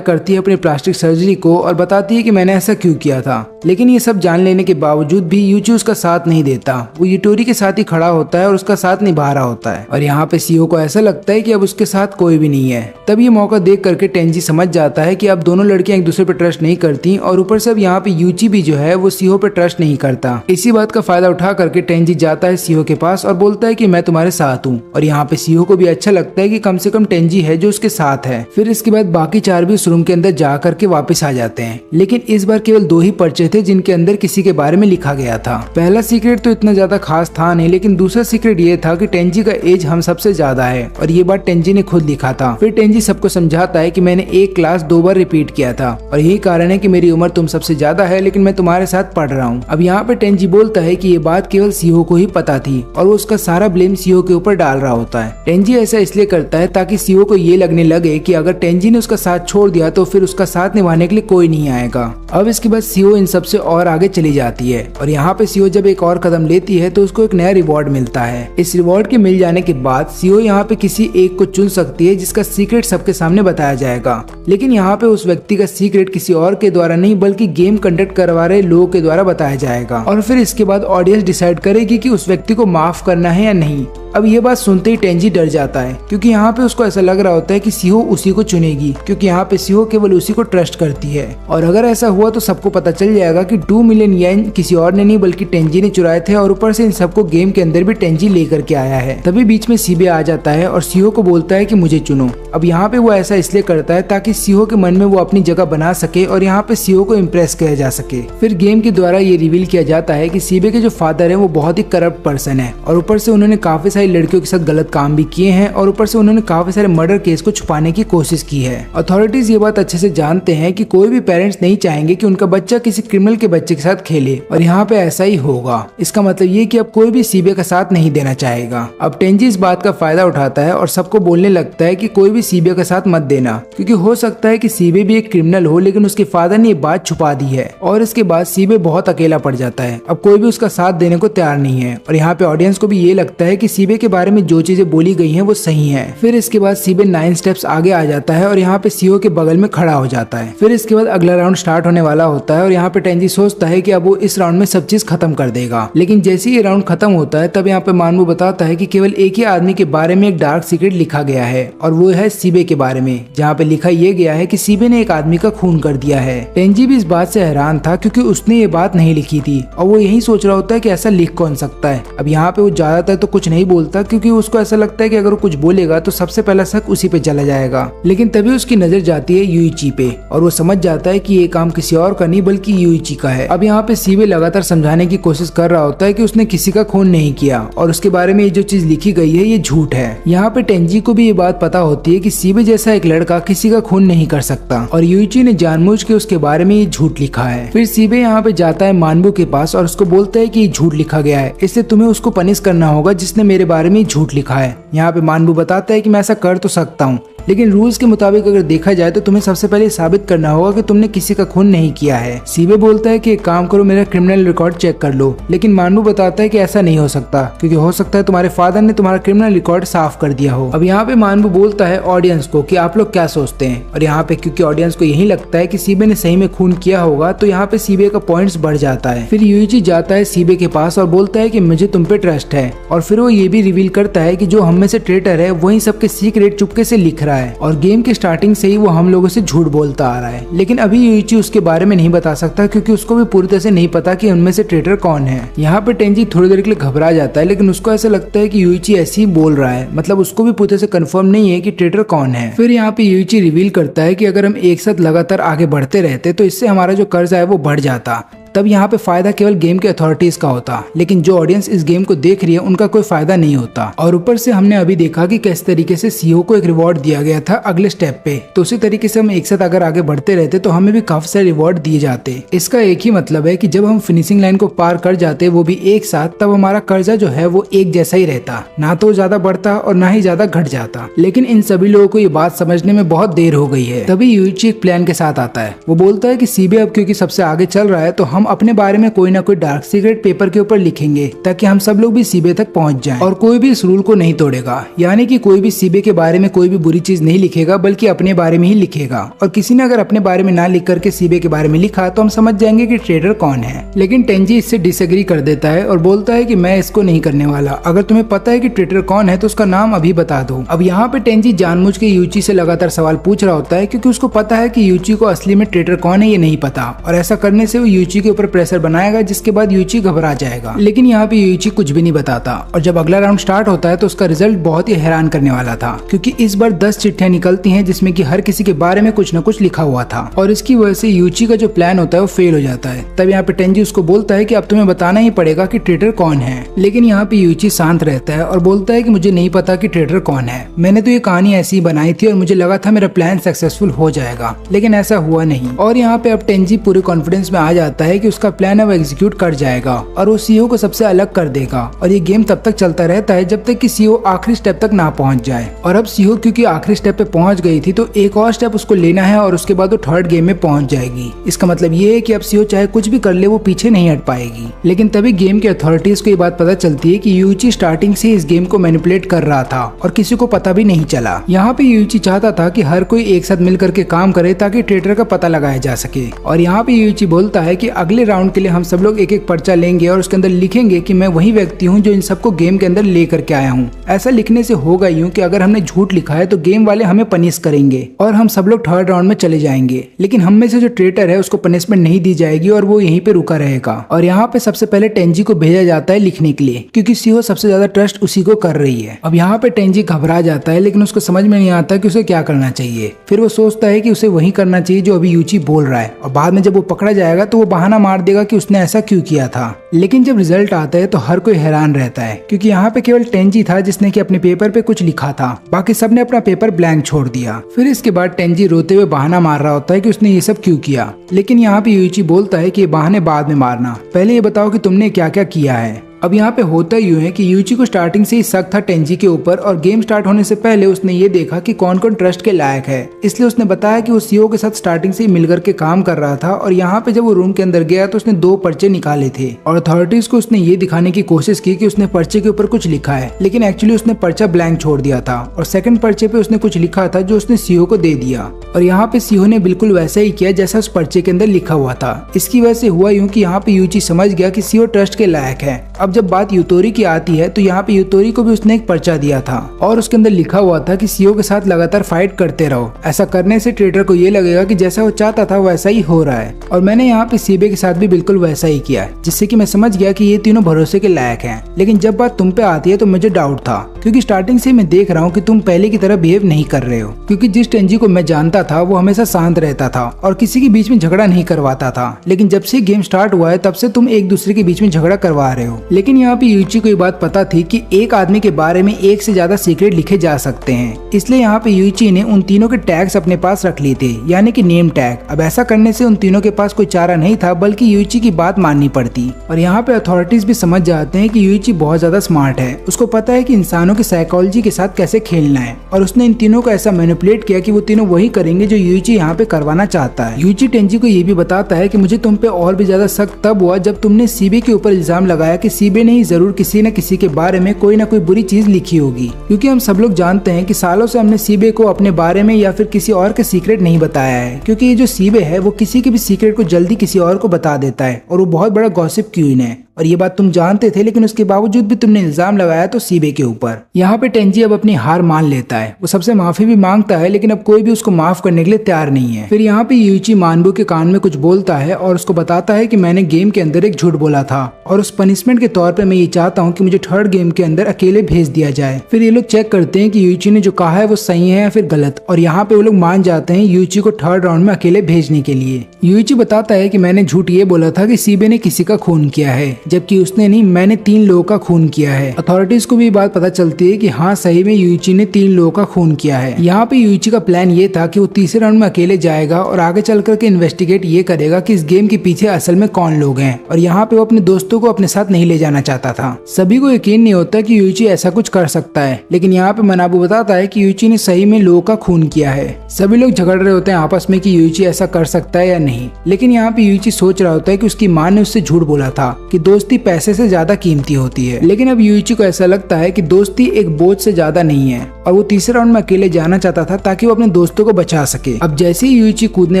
करती है अपनी प्लास्टिक सर्जरी को और बताती है कि मैंने ऐसा क्यों किया था, लेकिन ये सब जान लेने के बावजूद भी यूची उसका साथ नहीं देता। वो युतोरी के साथ ही खड़ा होता है और उसका साथ निभा रहा होता है और यहाँ पे सीहो को ऐसा लगता है कि अब उसके साथ कोई भी नहीं है। तब ये मौका देख करके टेंजी समझ जाता है कि अब दोनों लड़कियां एक दूसरे पे ट्रस्ट नहीं करती और ऊपर से अब यहाँ पे यूची भी जो है वो सीहो पे ट्रस्ट नहीं करता। इसी बात का फायदा उठा करके टेंजी जाता है सीहो के पास और बोलता है कि मैं तुम्हारे साथ हूँ, और यहाँ पे सीहो को भी अच्छा लगता है कि कम से कम टेंजी है जो उसके साथ है। फिर इसके बाद बाकी चार भी उस रूम के अंदर जा करके वापस आ जाते हैं, लेकिन इस बार केवल 2 ही पर्चे थे जिनके अंदर किसी के बारे में लिखा गया था। पहला सीक्रेट तो इतना ज्यादा खास था नहीं, लेकिन दूसरा सीक्रेट ये था कि टेंजी का एज हम सबसे ज्यादा है और ये बात टेंजी ने खुद लिखा था। फिर टेंजी सबको समझाता है कि मैंने एक क्लास 2 बार रिपीट किया था और यही कारण है कि मेरी उम्र तुम सबसे ज्यादा है, लेकिन मैं तुम्हारे साथ पढ़ रहा हूँ। अब यहाँ पे टेंजी बोलता है कि ये बात केवल सीहो को ही पता थी और वो उसका सारा ब्लेम सीहो के ऊपर डाल रहा होता है। टेंजी ऐसा इसलिए करता है ताकि सीहो को ये लगने लगे कि अगर टेंजी ने उसका साथ छोड़ दिया तो फिर उसका साथ निभाने के लिए कोई नहीं आएगा। अब इसके बाद सीहो इन सबसे और आगे चली जाती है और यहाँ पे सीहो जब एक और कदम लेती है तो उसको एक नया रिवॉर्ड मिलता है। इस रिवॉर्ड के मिल जाने के बाद सीहो यहाँ पे किसी एक को चुन सकती है जिसका सीक्रेट सबके सामने बताया जाएगा, लेकिन यहाँ पे उस व्यक्ति का सीक्रेट किसी और के द्वारा नहीं बल्कि गेम कंडक्ट करवा रहे लोगों के द्वारा बताया जाएगा। और फिर इसके बाद ऑडियंस डिसाइड करेगी कि उस व्यक्ति को माफ करना है या नहीं। अब ये बात सुनते ही टेंजी डर जाता है, क्योंकि यहाँ पे उसको ऐसा लग रहा होता है कि सीहो उसी को चुनेगी, क्योंकि यहाँ पे सीहो केवल उसी को ट्रस्ट करती है और अगर ऐसा हुआ तो सबको पता चल जाएगा कि 2 मिलियन येन किसी और ने नहीं बल्कि टेंजी ने चुराए थे और ऊपर से इन सबको गेम के अंदर भी टेंजी लेकर के आया है। तभी बीच में सीबे आ जाता है और सीहो को बोलता है कि मुझे चुनो। अब यहाँ पे वो ऐसा इसलिए करता है ताकि सीहो के मन में वो अपनी जगह बना सके और यहाँ पे सीहो को इम्प्रेस किया जा सके। फिर गेम के द्वारा ये रिवील किया जाता है कि सीबे के जो फादर है वो बहुत ही करप्ट पर्सन है और ऊपर से उन्होंने काफी सारी लड़कियों के साथ काम भी किए हैं और ऊपर से उन्होंने काफी सारे मर्डर केस को छुपाने की कोशिश की है। अथॉरिटीज ये बात अच्छे से जानते हैं कि कोई भी पेरेंट्स नहीं चाहेंगे कि उनका बच्चा किसी क्रिमिनल के बच्चे के साथ खेले और यहाँ पे ऐसा ही होगा। इसका मतलब ये कि अब कोई भी सीबे का साथ नहीं देना चाहेगा। अब टेंजी इस बात का फायदा उठाता है और सबको बोलने लगता है कि कोई भी सीबे का साथ मत देना, क्योंकि हो सकता है कि सीबे भी एक क्रिमिनल हो लेकिन उसके फादर ने ये बात छुपा दी है और इसके बाद सीबे बहुत अकेला पड़ जाता है। अब कोई भी उसका साथ देने को तैयार नहीं है और यहाँ पे ऑडियंस को भी ये लगता है कि सीबे के बारे में जो चीजें बोली गई हैं वो सही हैं। फिर इसके बाद सीबे 9 स्टेप्स आगे आ जाता है और यहाँ पे सीओ के बगल में खड़ा हो जाता है। फिर इसके बाद अगला राउंड स्टार्ट होने वाला होता है और यहाँ पे टेंजी सोचता है कि अब वो इस राउंड में सब चीज खत्म कर देगा, लेकिन जैसे ही ये राउंड खत्म होता है तब यहाँ पे मानवू बताता है कि केवल एक ही आदमी के बारे में एक डार्क सीक्रेट लिखा गया है और वो है सीबे के बारे में, जहाँ पे लिखा ये गया है कि सीबे ने एक आदमी का खून कर दिया है। टेंजी भी इस बात से हैरान था क्योंकि उसने ये बात नहीं लिखी थी और वो यही सोच रहा होता है कि ऐसा लिख कौन सकता है। अब यहाँ पे वो ज्यादातर तो कुछ नहीं बोलता क्योंकि उसको ऐसा लगता है कि अगर वो कुछ बोलेगा तो सबसे पहला शक उसी पे चला जाएगा, लेकिन तभी उसकी नजर जाती है यूइची पे और वो समझ जाता है कि ये काम किसी और का नहीं बल्कि यूइची का है। अब यहाँ पे सीबे लगातार समझाने की कोशिश कर रहा होता है कि उसने किसी का खून नहीं किया और उसके बारे में ये जो चीज लिखी गई है ये झूठ है। यहाँ पे टेंजी को भी ये बात पता होती है कि सीबे जैसा एक लड़का किसी का खून नहीं कर सकता और यूइची ने जानबूझ के उसके बारे में ये झूठ लिखा है। फिर सीबे यहाँ पे जाता है मानबू के पास और उसको बोलता है कि ये झूठ लिखा गया है, इसलिए तुम्हें उसको पनिश करना होगा जिसने मेरे बारे में झूठ लिखा है। यहाँ पे मानबू बताता है कि मैं ऐसा कर तो सकता हूँ, लेकिन रूल्स के मुताबिक अगर देखा जाए तो तुम्हें सबसे पहले साबित करना होगा कि तुमने किसी का खून नहीं किया है। सीबे बोलता है कि एक काम करो, मेरा क्रिमिनल रिकॉर्ड चेक कर लो, लेकिन मानबू बताता है कि ऐसा नहीं हो सकता क्योंकि हो सकता है तुम्हारे फादर ने तुम्हारा क्रिमिनल रिकॉर्ड साफ कर दिया हो। अब यहाँ पे मानबू बोलता है ऑडियंस को कि आप लोग क्या सोचते हैं, और यहाँ पे क्योंकि ऑडियंस को यही लगता है कि सीबे ने सही में खून किया होगा तो यहाँ पे सीबे का पॉइंट्स बढ़ जाता है। फिर यूइची जाता है सीबे के पास और बोलता है कि मुझे तुम पे ट्रस्ट है, और फिर वो ये भी रिवील करता है कि जो हम में से ट्रेटर है वही सबके सीक्रेट चुपके से लिख रहा है, और गेम के स्टार्टिंग से ही वो हम लोगों से झूठ बोलता आ रहा है। लेकिन अभी यूइची उसके बारे में नहीं बता सकता क्योंकि उसको भी पूरी तरह से नहीं पता कि उनमें से ट्रेटर कौन है। यहाँ पे टेंजी थोड़ी देर के लिए घबरा जाता है, लेकिन उसको ऐसा लगता है कि यूइची ऐसे ही बोल रहा है, मतलब उसको भी पूरी तरह से कंफर्म नहीं है कि ट्रेटर कौन है। फिर यहाँ पे यूइची रिवील करता है कि अगर हम एक साथ लगातार आगे बढ़ते रहते तो इससे हमारा जो कर्ज है वो बढ़ जाता, तब यहाँ पे फायदा केवल गेम के अथॉरिटीज का होता, लेकिन जो ऑडियंस इस गेम को देख रही है उनका कोई फायदा नहीं होता। और ऊपर से हमने अभी देखा कि किस तरीके से सीईओ को एक रिवॉर्ड दिया गया था अगले स्टेप पे, तो उसी तरीके से हम एक साथ अगर आगे बढ़ते रहते तो हमें भी काफी सारे रिवॉर्ड दिए जाते। इसका एक ही मतलब है कि जब हम फिनिशिंग लाइन को पार कर जाते वो भी एक साथ, तब हमारा कर्जा जो है वो एक जैसा ही रहता, ना तो ज्यादा बढ़ता और ना ही ज्यादा घट जाता। लेकिन इन सभी लोगों को ये बात समझने में बहुत देर हो गई है। तभी यूइची एक प्लान के साथ आता है। वो बोलता है कि सीबे अब क्योंकि सबसे आगे चल रहा है तो हम अपने बारे में कोई ना कोई डार्क सीक्रेट पेपर के ऊपर लिखेंगे ताकि हम सब लोग भी सीबे तक पहुंच जाएं, और कोई भी इस रूल को नहीं तोड़ेगा, यानी कि कोई भी सीबे के बारे में कोई भी बुरी चीज नहीं लिखेगा बल्कि अपने बारे में ही लिखेगा। और किसी ने अगर अपने बारे में ना लिख करके सीबे के बारे में लिखा तो हम समझ जाएंगे कि ट्रेडर कौन है। लेकिन टेंजी इससे डिसएग्री कर देता है और बोलता है कि मैं इसको नहीं करने वाला, अगर तुम्हें पता है कि ट्रेडर कौन है तो उसका नाम अभी बता दो। अब यहाँ पे टेंजी जानबूझ के यूची से लगातार सवाल पूछ रहा होता है क्योंकि उसको पता है कि यूची को असली में ट्रेडर कौन है ये नहीं पता, और ऐसा करने से वो यूची के ऊपर प्रेशर बनाएगा जिसके बाद यूची घबरा जाएगा। लेकिन यहाँ पे यूची कुछ भी नहीं बताता, और जब अगला राउंड स्टार्ट होता है तो उसका रिजल्ट बहुत ही हैरान करने वाला था क्योंकि इस बार 10 चिट्ठियां निकलती हैं जिसमें कि हर किसी के बारे में कुछ न कुछ लिखा हुआ था, और इसकी वजह से यूची का जो प्लान होता है वो फेल हो जाता है। तब यहाँ पे टेंजी उसको बोलता है कि अब तुम्हें बताना ही पड़ेगा कि ट्रेडर कौन है। लेकिन यहाँ पे यूची शांत रहता है और बोलता है कि मुझे नहीं पता कि ट्रेडर कौन है, मैंने तो ये कहानी ऐसी ही बनाई थी और मुझे लगा था मेरा प्लान सक्सेसफुल हो जाएगा, लेकिन ऐसा हुआ नहीं। और यहाँ पे अब टेंजी पूरे कॉन्फिडेंस में आ जाता है कि उसका प्लान अब एग्जीक्यूट कर जाएगा और वो सीईओ को सबसे अलग कर देगा, और ये गेम तब तक चलता रहता है जब तक कि सीईओ आखिरी स्टेप तक ना पहुंच जाए। और अब सीईओ क्योंकि आखिरी स्टेप पे पहुंच गई थी तो एक और स्टेप उसको लेना है और उसके बाद वो थर्ड गेम में पहुंच जाएगी। इसका मतलब ये है कि अब सीईओ चाहे कुछ भी कर ले वो पीछे नहीं हट पाएगी। लेकिन तभी गेम के अथॉरिटीज को ये बात पता चलती है कि यूची स्टार्टिंग से इस गेम को मैनिपुलेट कर रहा था और किसी को पता भी नहीं चला। यहाँ पे यूची चाहता था कि हर कोई एक साथ मिल करके काम करे ताकि ट्रेडर का पता लगाया जा सके। और यहाँ पे यूची बोलता है कि अगले राउंड के लिए हम सब लोग एक एक पर्चा लेंगे और उसके अंदर लिखेंगे कि मैं वही व्यक्ति हूँ जो इन सबको गेम के अंदर ले करके आया हूँ। ऐसा लिखने से होगा यूँ कि अगर हमने झूठ लिखा है तो गेम वाले हमें पनिश करेंगे और हम सब लोग थर्ड राउंड में चले जाएंगे, लेकिन हम में से जो ट्रेटर है उसको पनिशमेंट नहीं दी जाएगी और वो यहीं पे रुका रहेगा। और यहाँ पे सबसे पहले टेंजी को भेजा जाता है लिखने के लिए क्योंकि सीईओ सबसे ज्यादा ट्रस्ट उसी को कर रही है। अब यहाँ पे टेंजी घबरा जाता है लेकिन उसको समझ में नहीं आता कि उसे क्या करना चाहिए। फिर वो सोचता है कि उसे वही करना चाहिए जो अभी यूची बोल रहा है, और बाद में जब वो पकड़ा जाएगा तो वो बहाना मार देगा कि उसने ऐसा क्यों किया था। लेकिन जब रिजल्ट आता है तो हर कोई हैरान रहता है क्योंकि यहाँ पे केवल टेंजी था जिसने कि अपने पेपर पे कुछ लिखा था, बाकी सबने अपना पेपर ब्लैंक छोड़ दिया। फिर इसके बाद टेंजी रोते हुए बहाना मार रहा होता है कि उसने ये सब क्यों किया, लेकिन यहाँ पे यूची बोलता है कि ये बहाने बाद में मारना, पहले ये बताओ कि तुमने क्या क्या किया है। अब यहाँ पे होता यूँ है कि यूची को स्टार्टिंग से ही शक था टेंजी के ऊपर, और गेम स्टार्ट होने से पहले उसने ये देखा कि कौन कौन ट्रस्ट के लायक है, इसलिए उसने बताया कि वो सीईओ के साथ स्टार्टिंग से ही मिलकर के काम कर रहा था। और यहाँ पे जब वो रूम के अंदर गया तो उसने 2 पर्चे निकाले थे और अथॉरिटीज को उसने ये दिखाने की कोशिश की कि उसने पर्चे के ऊपर कुछ लिखा है, लेकिन एक्चुअली उसने पर्चा ब्लैंक छोड़ दिया था और सेकंड पर्चे पे उसने कुछ लिखा था जो उसने सीईओ को दे दिया। और यहाँ पे सीईओ ने बिल्कुल वैसा ही किया जैसा उस पर्चे के अंदर लिखा हुआ था। इसकी वजह से हुआ यूँ कि यहाँ पे यूची समझ गया कि सीईओ ट्रस्ट के लायक है। अब जब बात यूतोरी की आती है तो यहाँ पे यूतोरी को भी उसने एक पर्चा दिया था और उसके अंदर लिखा हुआ था कि सीईओ के साथ लगातार फाइट करते रहो, ऐसा करने से ट्रेडर को ये लगेगा कि जैसा वो चाहता था वैसा ही हो रहा है। और मैंने यहाँ पे सीबे के साथ भी बिल्कुल वैसा ही किया, जिससे कि मैं समझ गया कि ये तीनों भरोसे के लायक हैं। लेकिन जब बात तुम पे आती है तो मुझे डाउट था क्योंकि स्टार्टिंग से मैं देख रहा हूँ कि तुम पहले की तरह बिहेव नहीं कर रहे हो, क्योंकि जिस टेंजी को मैं जानता था वो हमेशा शांत रहता था और किसी के बीच में झगड़ा नहीं करवाता था, लेकिन जब से गेम स्टार्ट हुआ है तब से तुम एक दूसरे के बीच में झगड़ा करवा रहे हो। लेकिन यहाँ पे यूइची को ये बात पता थी कि एक आदमी के बारे में एक से ज्यादा सीक्रेट लिखे जा सकते हैं, इसलिए यहाँ पे यूइची ने उन तीनों के टैग्स अपने पास रख लिए थे, यानी कि नेम टैग। अब ऐसा करने से उन तीनों के पास कोई चारा नहीं था, बल्कि यूइची की बात माननी पड़ती। और यहाँ पे अथॉरिटीज भी समझ जाते हैं कि यूइची बहुत ज्यादा स्मार्ट है, उसको पता है कि इंसानों की साइकोलॉजी के साथ कैसे खेलना है, और उसने इन तीनों को ऐसा मैनिपुलेट किया कि वो तीनों वही करेंगे जो यूइची यहाँ पे करवाना चाहता है। यूइची टेंजी को ये भी बताता है कि मुझे तुम पे और भी ज्यादा शक तब हुआ जब तुमने सीबे के ऊपर इल्जाम लगाया कि सीबे ने ही जरूर किसी न किसी के बारे में कोई ना कोई बुरी चीज लिखी होगी, क्योंकि हम सब लोग जानते हैं कि सालों से हमने सीबे को अपने बारे में या फिर किसी और के सीक्रेट नहीं बताया है, क्योंकि ये जो सीबे है वो किसी के भी सीक्रेट को जल्दी किसी और को बता देता है और वो बहुत बड़ा गॉसिप क्वीन है। और ये बात तुम जानते थे, लेकिन उसके बावजूद भी तुमने इल्जाम लगाया तो सीबे के ऊपर। यहाँ पे टेंजी अब अपनी हार मान लेता है, वो सबसे माफी भी मांगता है, लेकिन अब कोई भी उसको माफ करने के लिए तैयार नहीं है। फिर यहाँ पे यूइची मानबू के कान में कुछ बोलता है और उसको बताता है कि मैंने गेम के अंदर एक झूठ बोला था और उस पनिशमेंट के तौर पे मैं ये चाहता हूँ कि मुझे थर्ड गेम के अंदर अकेले भेज दिया जाए। फिर ये लोग चेक करते हैं कि यूइची ने जो कहा है वो सही है या फिर गलत, और यहाँ पे वो लोग मान जाते हैं यूइची को थर्ड राउंड में अकेले भेजने के लिए। यूइची बताता है कि मैंने झूठ ये बोला था कि सीबे ने किसी का खून किया है, जबकि उसने नहीं, मैंने 3 लोगों का खून किया है। अथॉरिटीज को भी बात पता चलती है कि हाँ सही में यूइची ने 3 लोगों का खून किया है। यहाँ पे यूइची का प्लान ये था कि वो तीसरे राउंड में अकेले जाएगा और आगे चल करके इन्वेस्टिगेट ये करेगा कि इस गेम के पीछे असल में कौन लोग हैं, और यहाँ पे वो अपने दोस्तों को अपने साथ नहीं ले जाना चाहता था। सभी को यकीन नहीं होता कि यूइची ऐसा कुछ कर सकता है, लेकिन यहाँ पे मनाबू बताता है कि यूइची ने सही में लोगों का खून किया है। सभी लोग झगड़ रहे होते हैं आपस में कि यूइची ऐसा कर सकता है या नहीं, लेकिन यहाँ पे यूइची सोच रहा होता है कि उसकी माँ ने उससे झूठ बोला था कि दोस्ती पैसे से ज्यादा कीमती होती है। लेकिन अब यूइची को ऐसा लगता है कि दोस्ती एक बोझ से ज्यादा नहीं है, और वो तीसरे राउंड में अकेले जाना चाहता था ताकि वो अपने दोस्तों को बचा सके। अब जैसे ही यूइची कूदने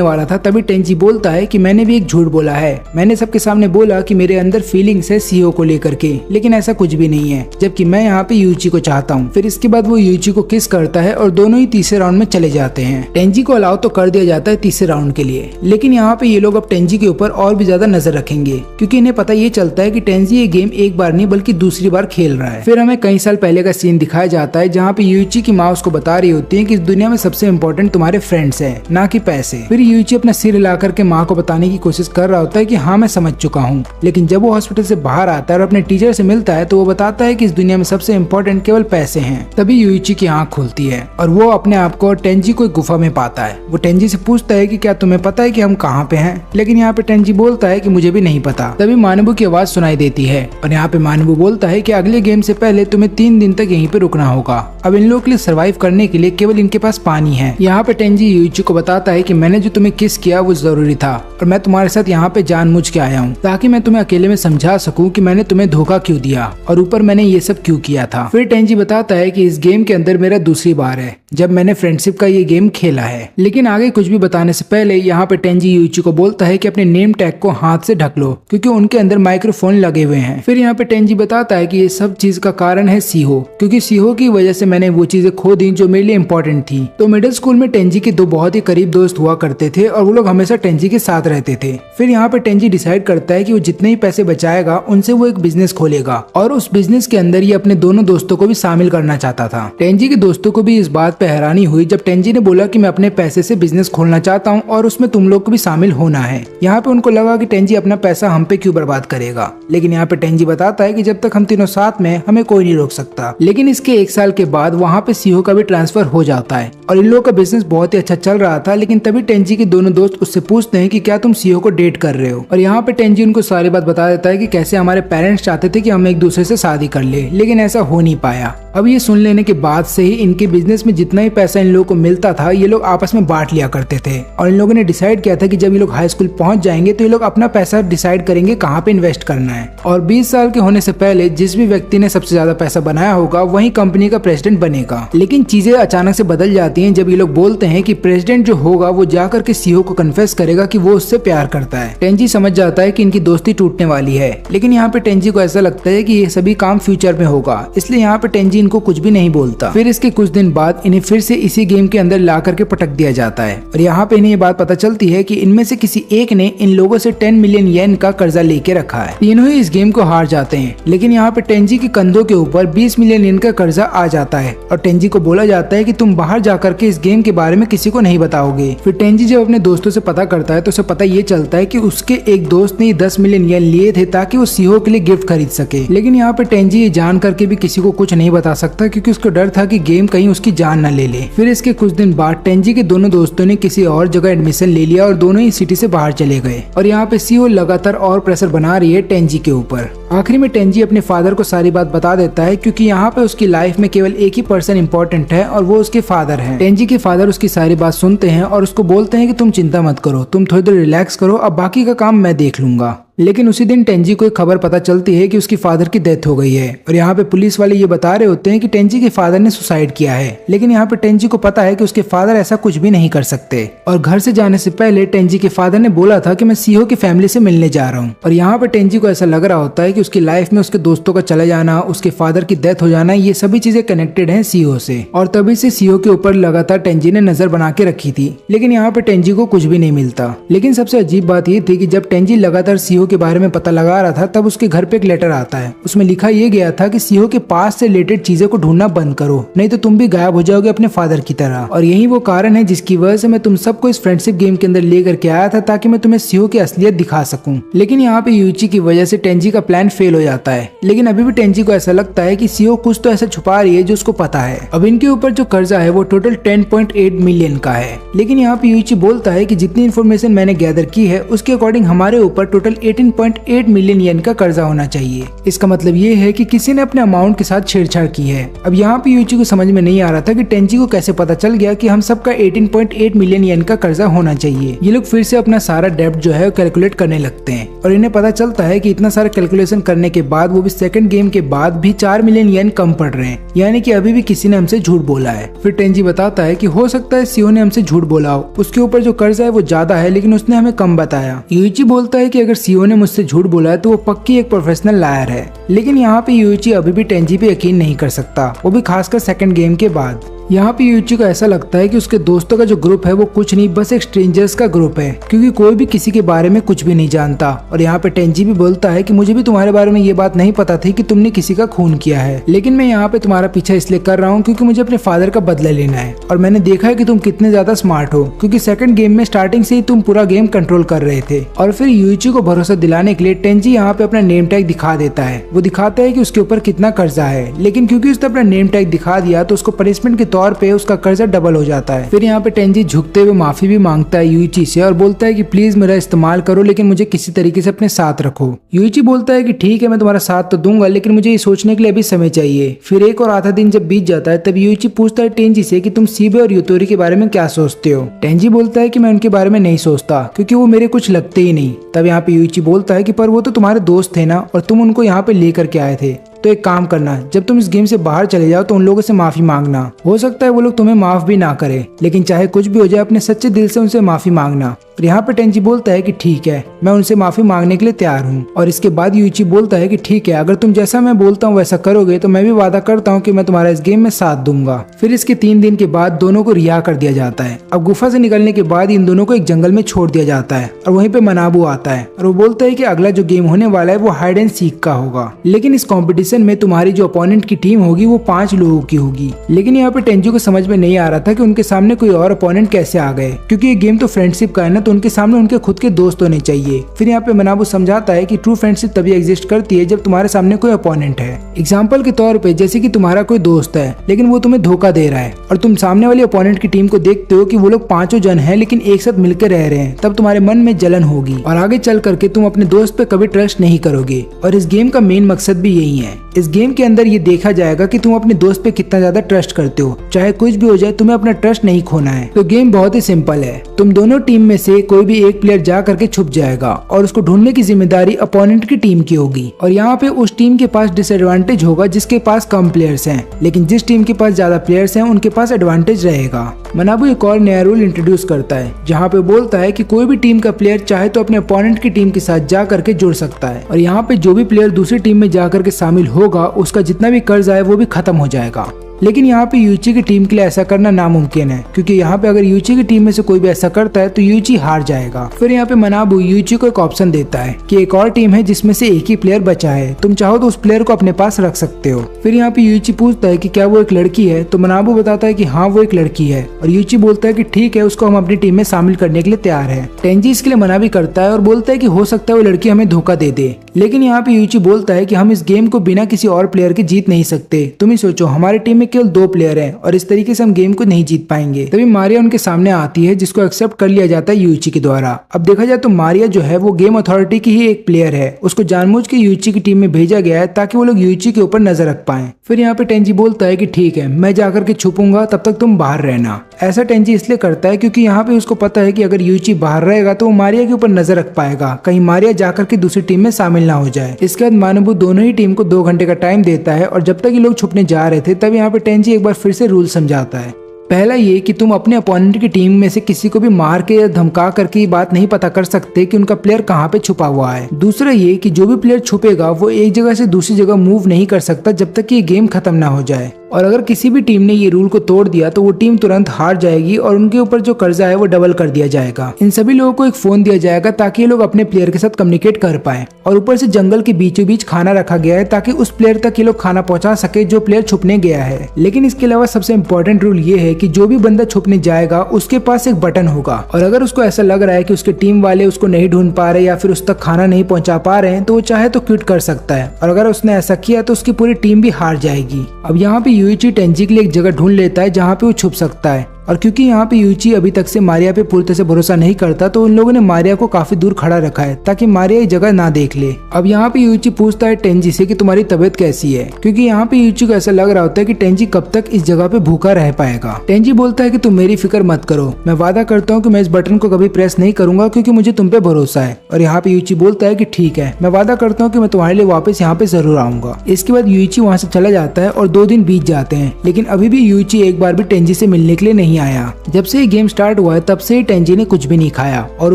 वाला था तभी टेंजी बोलता है कि मैंने भी एक झूठ बोला है, मैंने सबके सामने बोला कि मेरे अंदर फीलिंग्स है सीओ को लेकर के, लेकिन ऐसा कुछ भी नहीं है, जबकि मैं यहाँ पे यूइची को चाहता हूँ। फिर इसके बाद वो यूइची को किस करता है और दोनों ही तीसरे राउंड में चले जाते हैं। टेंजी को अलाउ तो कर दिया जाता है तीसरे राउंड के लिए, लेकिन यहाँ पे ये लोग अब टेंजी के ऊपर और भी ज्यादा नजर रखेंगे, क्योंकि इन्हें पता ये चलता है कि टेंजी ये गेम एक बार नहीं बल्कि दूसरी बार खेल रहा है। फिर हमें कई साल पहले का सीन दिखाया जाता है जहाँ पे यूइची की माँ उसको बता रही होती है कि इस दुनिया में सबसे इम्पोर्टेंट तुम्हारे फ्रेंड्स हैं, ना कि पैसे। फिर यूइची अपना सिर हिला करके माँ को बताने की कोशिश कर रहा होता है कि हाँ मैं समझ चुका हूँ, लेकिन जब वो हॉस्पिटल से बाहर आता है और अपने टीचर से मिलता है तो वो बताता है कि इस दुनिया में सबसे इम्पोर्टेंट केवल पैसे हैं। तभी यूइची की आँख खुलती है और वो अपने आप को टेंजी को एक गुफा में पाता है। वो टेंजी से पूछता है कि क्या तुम्हें पता है कि हम कहाँ पे हैं, लेकिन यहाँ पे टेंजी बोलता है कि मुझे भी नहीं पता। तभी मानबू की आवाज सुनाई देती है और यहाँ पे मानबू बोलता है कि अगले गेम से पहले तुम्हें 3 दिन तक यहीं पे रुकना होगा। अब इन लोगों के लिए सर्वाइव करने के लिए केवल इनके पास पानी है। यहाँ पे टेंजी यूइची को बताता है कि मैंने जो तुम्हें किस किया वो जरूरी था, और मैं तुम्हारे साथ यहाँ पे जानबूझ के आया हूँ ताकि मैं तुम्हें अकेले में समझा सकूं कि मैंने तुम्हें धोखा क्यों दिया और ऊपर मैंने ये सब क्यों किया था। फिर टेंजी बताता है कि इस गेम के अंदर मेरा दूसरी बार है जब मैंने फ्रेंडशिप का ये गेम खेला है। लेकिन आगे कुछ भी बताने से पहले यहाँ पे टेंजी यूइची को बोलता है कि अपने नेम टैग को हाथ से ढक लो, क्योंकि उनके अंदर माइक्रोफोन लगे हुए हैं। फिर यहाँ पे टेंजी बताता है कि ये सब चीज का कारण है सीहो, क्योंकि सीहो की वजह से मैंने वो चीजें खो दी जो मेरे लिए इम्पोर्टेंट थी। तो मिडिल स्कूल में टेंजी के 2 बहुत ही करीब दोस्त हुआ करते थे और वो लोग हमेशा टेंजी के साथ रहते थे। फिर यहाँ पे टेंजी डिसाइड करता है कि वो जितने ही पैसे बचाएगा उनसे वो एक बिजनेस खोलेगा, और उस बिजनेस के अंदर ये अपने दोनों दोस्तों को भी शामिल करना चाहता था। टेंजी के दोस्तों को भी इस बात पे हैरानी हुई जब टेंजी ने बोला कि मैं अपने पैसे से बिजनेस खोलना चाहता हूँ और उसमें तुम लोग को भी शामिल होना है। यहाँ पे उनको लगा कि टेंजी अपना पैसा हम पे क्यों बर्बाद करेगा, लेकिन यहाँ पे टेंजी बताता है कि जब तक हम तीनों साथ में हमें कोई नहीं रोक सकता। लेकिन इसके 1 साल के बाद वहाँ पे सीहो का भी ट्रांसफर हो जाता है और इन लोगों का बिजनेस बहुत ही अच्छा चल रहा था। लेकिन तभी टेंजी के दोनों दोस्त उससे पूछते हैं कि क्या तुम सीहो को डेट कर रहे हो, और यहाँ पे टेंजी उनको सारी बात बता देता है कि कैसे हमारे पेरेंट्स चाहते थे कि हम एक दूसरे से शादी कर ले, लेकिन ऐसा हो नहीं पाया। अब ये सुन लेने के बाद से ही इनके बिजनेस में जितना ही पैसा इन लोगों को मिलता था ये लोग आपस में बांट लिया करते थे, और इन लोगों ने डिसाइड किया था कि जब ये लोग हाई स्कूल पहुंच जाएंगे तो ये लोग अपना पैसा डिसाइड करेंगे कहाँ पे इन्वेस्ट करना है, और 20 साल के होने से पहले जिस भी व्यक्ति ने सबसे ज्यादा पैसा बनाया होगा वही कंपनी का प्रेसिडेंट बनेगा। लेकिन चीजें अचानक से बदल जाती हैं जब ये लोग बोलते हैं कि प्रेसिडेंट जो होगा वो जाकर के सीहो को कन्फेस करेगा कि वो उससे प्यार करता है। टेंजी समझ जाता है कि इनकी दोस्ती टूटने वाली है, लेकिन यहाँ पे टेंजी को ऐसा लगता है कि ये सभी काम फ्यूचर में होगा, इसलिए यहाँ पे टेंजी इनको कुछ भी नहीं बोलता। फिर इसके कुछ दिन बाद इन्हें फिर से इसी गेम के अंदर ला करके पटक दिया जाता है और यहाँ पे इन्हें ये बात पता चलती है कि इनमें से किसी एक ने इन लोगों से 10 मिलियन येन का कर्जा लेके रखा है। तीनों ही इस गेम को हार जाते हैं, लेकिन यहाँ पे टेंजी के कंधों के ऊपर 20 मिलियन येन का कर्जा आ जाता है और टेंजी को बोला जाता है कि तुम बाहर जाकर के इस गेम के बारे में किसी को नहीं बताओगे। फिर टेंजी जब अपने दोस्तों से पता करता है तो उसे पता ये चलता है कि उसके एक दोस्त ने 10 मिलियन येन लिए थे ताकि वो सीहो के लिए गिफ्ट खरीद सके। लेकिन यहाँ पे टेंजी ये जान करके भी किसी को कुछ नहीं बता सकता क्योंकि उसको डर था कि गेम कहीं उसकी जान न ले ले। फिर इसके कुछ दिन बाद टेंजी के दोनों दोस्तों ने किसी और जगह एडमिशन ले लिया और दोनों ही सिटी से बाहर चले गए और यहाँ पे सीहो लगातार और प्रेशर बना रही है टेंजी के ऊपर। आखिरी में टेंजी अपने फादर को सारी बात बता देता है क्योंकि यहाँ पे उसकी लाइफ में केवल एक ही पर्सन इम्पोर्टेंट है और वो उसके फादर हैं। टेंजी के फादर उसकी सारी बात सुनते हैं और उसको बोलते हैं कि तुम चिंता मत करो, तुम थोड़ी देर रिलैक्स करो, अब बाकी का काम मैं देख लूंगा। लेकिन उसी दिन टेंजी को एक खबर पता चलती है कि उसकी फादर की डेथ हो गई है और यहाँ पे पुलिस वाले ये बता रहे होते हैं कि टेंजी के फादर ने सुसाइड किया है। लेकिन यहाँ पे टेंजी को पता है कि उसके फादर ऐसा कुछ भी नहीं कर सकते और घर से जाने से पहले टेंजी के फादर ने बोला था कि मैं सीहो की फैमिली से मिलने जा रहा हूँ। और यहाँ पे टेंजी को ऐसा लग रहा होता है कि उसकी लाइफ में उसके दोस्तों का चले जाना, उसके फादर की डेथ हो जाना, ये सभी चीजें कनेक्टेड है सीहो से और तभी से सीहो के ऊपर लगातार टेंजी ने नजर बना के रखी थी। लेकिन यहाँ पे टेंजी को कुछ भी नहीं मिलता। लेकिन सबसे अजीब बात ये थी कि जब टेंजी लगातार सीहो के बारे में पता लगा रहा था तब उसके घर पे एक लेटर आता है। उसमें लिखा ये गया था कि सीहो के पास से रिलेटेड चीजें को ढूंढना बंद करो, नहीं तो तुम भी गायब हो जाओगे अपने फादर की तरह। और यही वो कारण है जिसकी वजह से मैं तुम सबको इस फ्रेंडशिप गेम के अंदर लेकर के आया था ताकि मैं तुम्हें सीहो की असलियत दिखा सकूं। लेकिन यहाँ पे यूइची की वजह से टेंजी का प्लान फेल हो जाता है। लेकिन अभी भी टेंजी को ऐसा लगता है कि सीहो कुछ तो ऐसा छुपा रही है जो उसको पता है। अब इनके ऊपर जो कर्जा है वो टोटल 10.8 मिलियन का है। लेकिन यहाँ पे यूइची बोलता है कि जितनी इन्फॉर्मेशन मैंने गैदर की है उसके अकॉर्डिंग हमारे ऊपर टोटल 18.8 मिलियन येन का कर्जा होना चाहिए। इसका मतलब ये है कि किसी ने अपने अमाउंट के साथ छेड़छाड़ की है। अब यहाँ पे यूइची को समझ में नहीं आ रहा था कि टेंजी को कैसे पता चल गया कि हम सबका 18.8 मिलियन येन का कर्जा होना चाहिए। ये लोग फिर से अपना सारा डेब्ट जो है कैलकुलेट करने लगते हैं और इन्हें पता चलता है कि इतना सारा कैलकुलेशन करने के बाद वो भी सेकंड गेम के बाद भी 4 मिलियन येन कम पड़ रहे हैं, यानी कि अभी भी किसी ने हमसे झूठ बोला है। फिर टेंजी बताता है कि हो सकता है सीहो ने हमसे झूठ बोला हो, उसके ऊपर जो कर्जा है वो ज्यादा है लेकिन उसने हमें कम बताया। यूइची बोलता है कि अगर सीहो ने मुझसे झूठ बोला है तो वो पक्की एक प्रोफेशनल लायर है। लेकिन यहाँ पे यूइची अभी भी टेंजी पे यकीन नहीं कर सकता, वो भी खासकर सेकंड गेम के बाद। यहाँ पे यूइची को ऐसा लगता है कि उसके दोस्तों का जो ग्रुप है वो कुछ नहीं बस एक स्ट्रेंजर्स का ग्रुप है, क्योंकि कोई भी किसी के बारे में कुछ भी नहीं जानता। और यहाँ पे टेंजी भी बोलता है कि मुझे भी तुम्हारे बारे में ये बात नहीं पता थी कि तुमने किसी का खून किया है, लेकिन मैं यहाँ पे तुम्हारा पीछा इसलिए कर रहा हूँ क्योंकि मुझे अपने फादर का बदला लेना है और मैंने देखा है कि तुम कितने ज्यादा स्मार्ट हो, क्योंकि सेकंड गेम में स्टार्टिंग से ही तुम पूरा गेम कंट्रोल कर रहे थे। और फिर यूइची को भरोसा दिलाने के लिए टेंजी यहाँ पे अपना नेम टैग दिखा देता है। वो दिखाता है कि उसके ऊपर कितना कर्जा है, लेकिन क्योंकि उसने अपना नेम टैग दिखा दिया तो उसको पनिशमेंट के तौर पे उसका कर्जा डबल हो जाता है। फिर यहाँ पे टेंजी झुकते हुए माफी भी मांगता है यूइची से और बोलता है कि प्लीज मेरा इस्तेमाल करो लेकिन मुझे किसी तरीके से अपने साथ रखो। यूइची बोलता है कि ठीक है मैं तुम्हारा साथ तो दूंगा लेकिन मुझे ये सोचने के लिए अभी समय चाहिए। फिर एक और आधा दिन जब बीत जाता है तब यूइची पूछता है टेंजी से कि तुम सीबे और यूतोरी के बारे में क्या सोचते हो। टेंजी बोलता है कि मैं उनके बारे में नहीं सोचता क्योंकि वो मेरे कुछ लगते ही नहीं। तब यहाँ पे यूइची बोलता है कि पर वो तो तुम्हारे दोस्त थे ना और तुम उनको यहाँ पे लेकर के आए थे, तो एक काम करना, जब तुम इस गेम से बाहर चले जाओ तो उन लोगों से माफी मांगना। हो सकता है वो लोग तुम्हें माफ भी ना करे, लेकिन चाहे कुछ भी हो जाए अपने सच्चे दिल से उनसे माफी मांगना। और यहाँ पे टेंजी बोलता है कि ठीक है मैं उनसे माफी मांगने के लिए तैयार हूँ। और इसके बाद यूइची बोलता है कि ठीक है अगर तुम जैसा मैं बोलता हूँ वैसा करोगे तो मैं भी वादा करता हूँ कि मैं तुम्हारा इस गेम में साथ दूंगा। फिर इसके 3 दिन के बाद दोनों को रिहा कर दिया जाता है। अब गुफा से निकलने के बाद इन दोनों को एक जंगल में छोड़ दिया जाता है और वहीं पे मनाबू आता है और वो बोलता है कि अगला जो गेम होने वाला है वो हाइड एंड सीक का होगा, लेकिन इस कॉम्पिटिशन में तुम्हारी जो अपोनेंट की टीम होगी वो 5 लोगों की होगी। लेकिन यहाँ पे टेंजी को समझ में नहीं आ रहा था कि उनके सामने कोई और अपोनेंट कैसे आ गए, क्योंकि ये गेम तो फ्रेंडशिप का है ना, तो उनके सामने उनके खुद के दोस्त होने चाहिए। फिर यहाँ पे मनाबू समझाता है कि ट्रू फ्रेंडशिप तभी एग्जिस्ट करती है जब तुम्हारे सामने कोई अपोनेंट है। एग्जाम्पल के तौर पे जैसे कि तुम्हारा कोई दोस्त है लेकिन वो तुम्हें धोखा दे रहा है और तुम सामने वाली अपोनेंट की टीम को देखते हो कि वो लोग 5 जन है लेकिन एक साथ मिलकर रह रहे हैं, तब तुम्हारे मन में जलन होगी और आगे चल करके तुम अपने दोस्त पे कभी ट्रस्ट नहीं करोगे। और इस गेम का मेन मकसद भी यही है। इस गेम के अंदर ये देखा जाएगा कि तुम अपने दोस्त पे कितना ज्यादा ट्रस्ट करते हो, चाहे कुछ भी हो जाए तुम्हें अपना ट्रस्ट नहीं खोना है। तो गेम बहुत ही सिंपल है, तुम दोनों टीम में से कोई भी एक प्लेयर जा करके छुप जाएगा और उसको ढूंढने की जिम्मेदारी अपोनेंट की टीम की होगी। और यहाँ पे उस टीम के पास डिसएडवांटेज होगा जिसके पास कम प्लेयर्स हैं, लेकिन जिस टीम के पास ज्यादा प्लेयर्स हैं उनके पास एडवांटेज रहेगा। मनाबू एक और नया रूल इंट्रोड्यूस करता है जहाँ पे बोलता है कि कोई भी टीम का प्लेयर चाहे तो अपने अपोनेंट की टीम के साथ जा करके जुड़ सकता है और यहाँ पे जो भी प्लेयर दूसरी टीम में जा करके शामिल होगा उसका जितना भी कर्ज आए वो भी खत्म हो जाएगा। लेकिन यहाँ पे यूची की टीम के लिए ऐसा करना नामुमकिन है, क्योंकि यहाँ पे अगर यूची की टीम में से कोई भी ऐसा करता है तो यूची हार जाएगा। फिर यहाँ पे मनाबू यूची को एक ऑप्शन देता है कि एक और टीम है जिसमें से एक ही प्लेयर बचा है, तुम चाहो तो उस प्लेयर को अपने पास रख सकते हो। फिर यहाँ पे यूची पूछता है कि क्या वो एक लड़की है, तो मनाबू बताता है कि हाँ वो एक लड़की है, और यूची बोलता है कि ठीक है, उसको हम अपनी टीम में शामिल करने के लिए तैयार है। टेंजी इसके लिए मना भी करता है और बोलता है कि हो सकता है वो लड़की हमें धोखा दे दे। लेकिन यहाँ पे यूची बोलता है कि हम इस गेम को बिना किसी और प्लेयर के जीत नहीं सकते। तुम ही सोचो, हमारी टीम में केवल 2 प्लेयर हैं और इस तरीके से हम गेम को नहीं जीत पाएंगे। तभी मारिया उनके सामने आती है, जिसको एक्सेप्ट कर लिया जाता है यूची के द्वारा। अब देखा जाए तो मारिया जो है वो गेम अथॉरिटी की ही एक प्लेयर है, उसको जानबूझ के यूची की टीम में भेजा गया है ताकि वो लोग यूची के ऊपर नजर रख पाए। फिर यहाँ पे टेंजी बोलता है कि ठीक है, मैं जाकर के छुपूंगा, तब तक तुम बाहर रहना। ऐसा टेंजी इसलिए करता है क्योंकि यहाँ पे उसको पता है कि अगर यूची बाहर रहेगा तो वो मारिया के ऊपर नजर रख पाएगा, कहीं मारिया जाकर के दूसरी टीम में शामिल ना हो जाए। इसके बाद मानबू दोनों ही टीम को 2 घंटे का टाइम देता है, और जब तक ये लोग छुपने जा रहे थे तब यहाँ पे टेंजी एक बार फिर से रूल समझाता है। पहला ये कि तुम अपने अपोनेंट की टीम में से किसी को भी मार के या धमका करके ये बात नहीं पता कर सकते कि उनका प्लेयर कहाँ पे छुपा हुआ है। दूसरा ये कि जो भी प्लेयर छुपेगा वो एक जगह से दूसरी जगह मूव नहीं कर सकता जब तक कि ये गेम खत्म ना हो जाए, और अगर किसी भी टीम ने ये रूल को तोड़ दिया तो वो टीम तुरंत हार जाएगी और उनके ऊपर जो कर्जा है वो डबल कर दिया जाएगा। इन सभी लोगों को एक फोन दिया जाएगा ताकि ये लोग अपने प्लेयर के साथ कम्युनिकेट कर पाए, और ऊपर से जंगल के बीचों बीच खाना रखा गया है ताकि उस प्लेयर तक ये लोग खाना पहुंचा सके जो प्लेयर छुपने गया है। लेकिन इसके अलावा सबसे इम्पोर्टेंट रूल ये है कि जो भी बंदा छुपने जाएगा उसके पास एक बटन होगा, और अगर उसको ऐसा लग रहा है कि उसके टीम वाले उसको नहीं ढूंढ पा रहे या फिर उस तक खाना नहीं पहुंचा पा रहे हैं तो वो चाहे तो क्विट कर सकता है, और अगर उसने ऐसा किया तो उसकी पूरी टीम भी हार जाएगी। अब यहाँ पे यूइची टेंजी के लिए एक जगह ढूंढ लेता है जहाँ पे वो छुप सकता है, और क्योंकि यहाँ पे यूची अभी तक से मारिया पे पूरी तरह से भरोसा नहीं करता तो उन लोगों ने मारिया को काफी दूर खड़ा रखा है ताकि मारिया ये जगह ना देख ले। अब यहाँ पे यूची पूछता है टेंजी से कि तुम्हारी तबीयत कैसी है, क्योंकि यहाँ पे यूची को ऐसा लग रहा होता है कि टेंजी कब तक इस जगह पे भूखा रह पाएगा। टेंजी बोलता है कि तुम मेरी फिक्र मत करो, मैं वादा करता हूँ कि मैं इस बटन को कभी प्रेस नहीं करूंगा क्योंकि मुझे तुम पे भरोसा है। और यहाँ पे यूची बोलता है कि ठीक है, मैं वादा करता हूँ कि मैं तुम्हारे लिए वापस यहाँ पे जरूर आऊंगा। इसके बाद यूची वहाँ से चला जाता है और 2 दिन बीत जाते हैं, लेकिन अभी भी यूची एक बार भी टेंजी से मिलने के लिए नहीं आया। जब से गेम स्टार्ट हुआ है तब से ही टेंजी ने कुछ भी नहीं खाया, और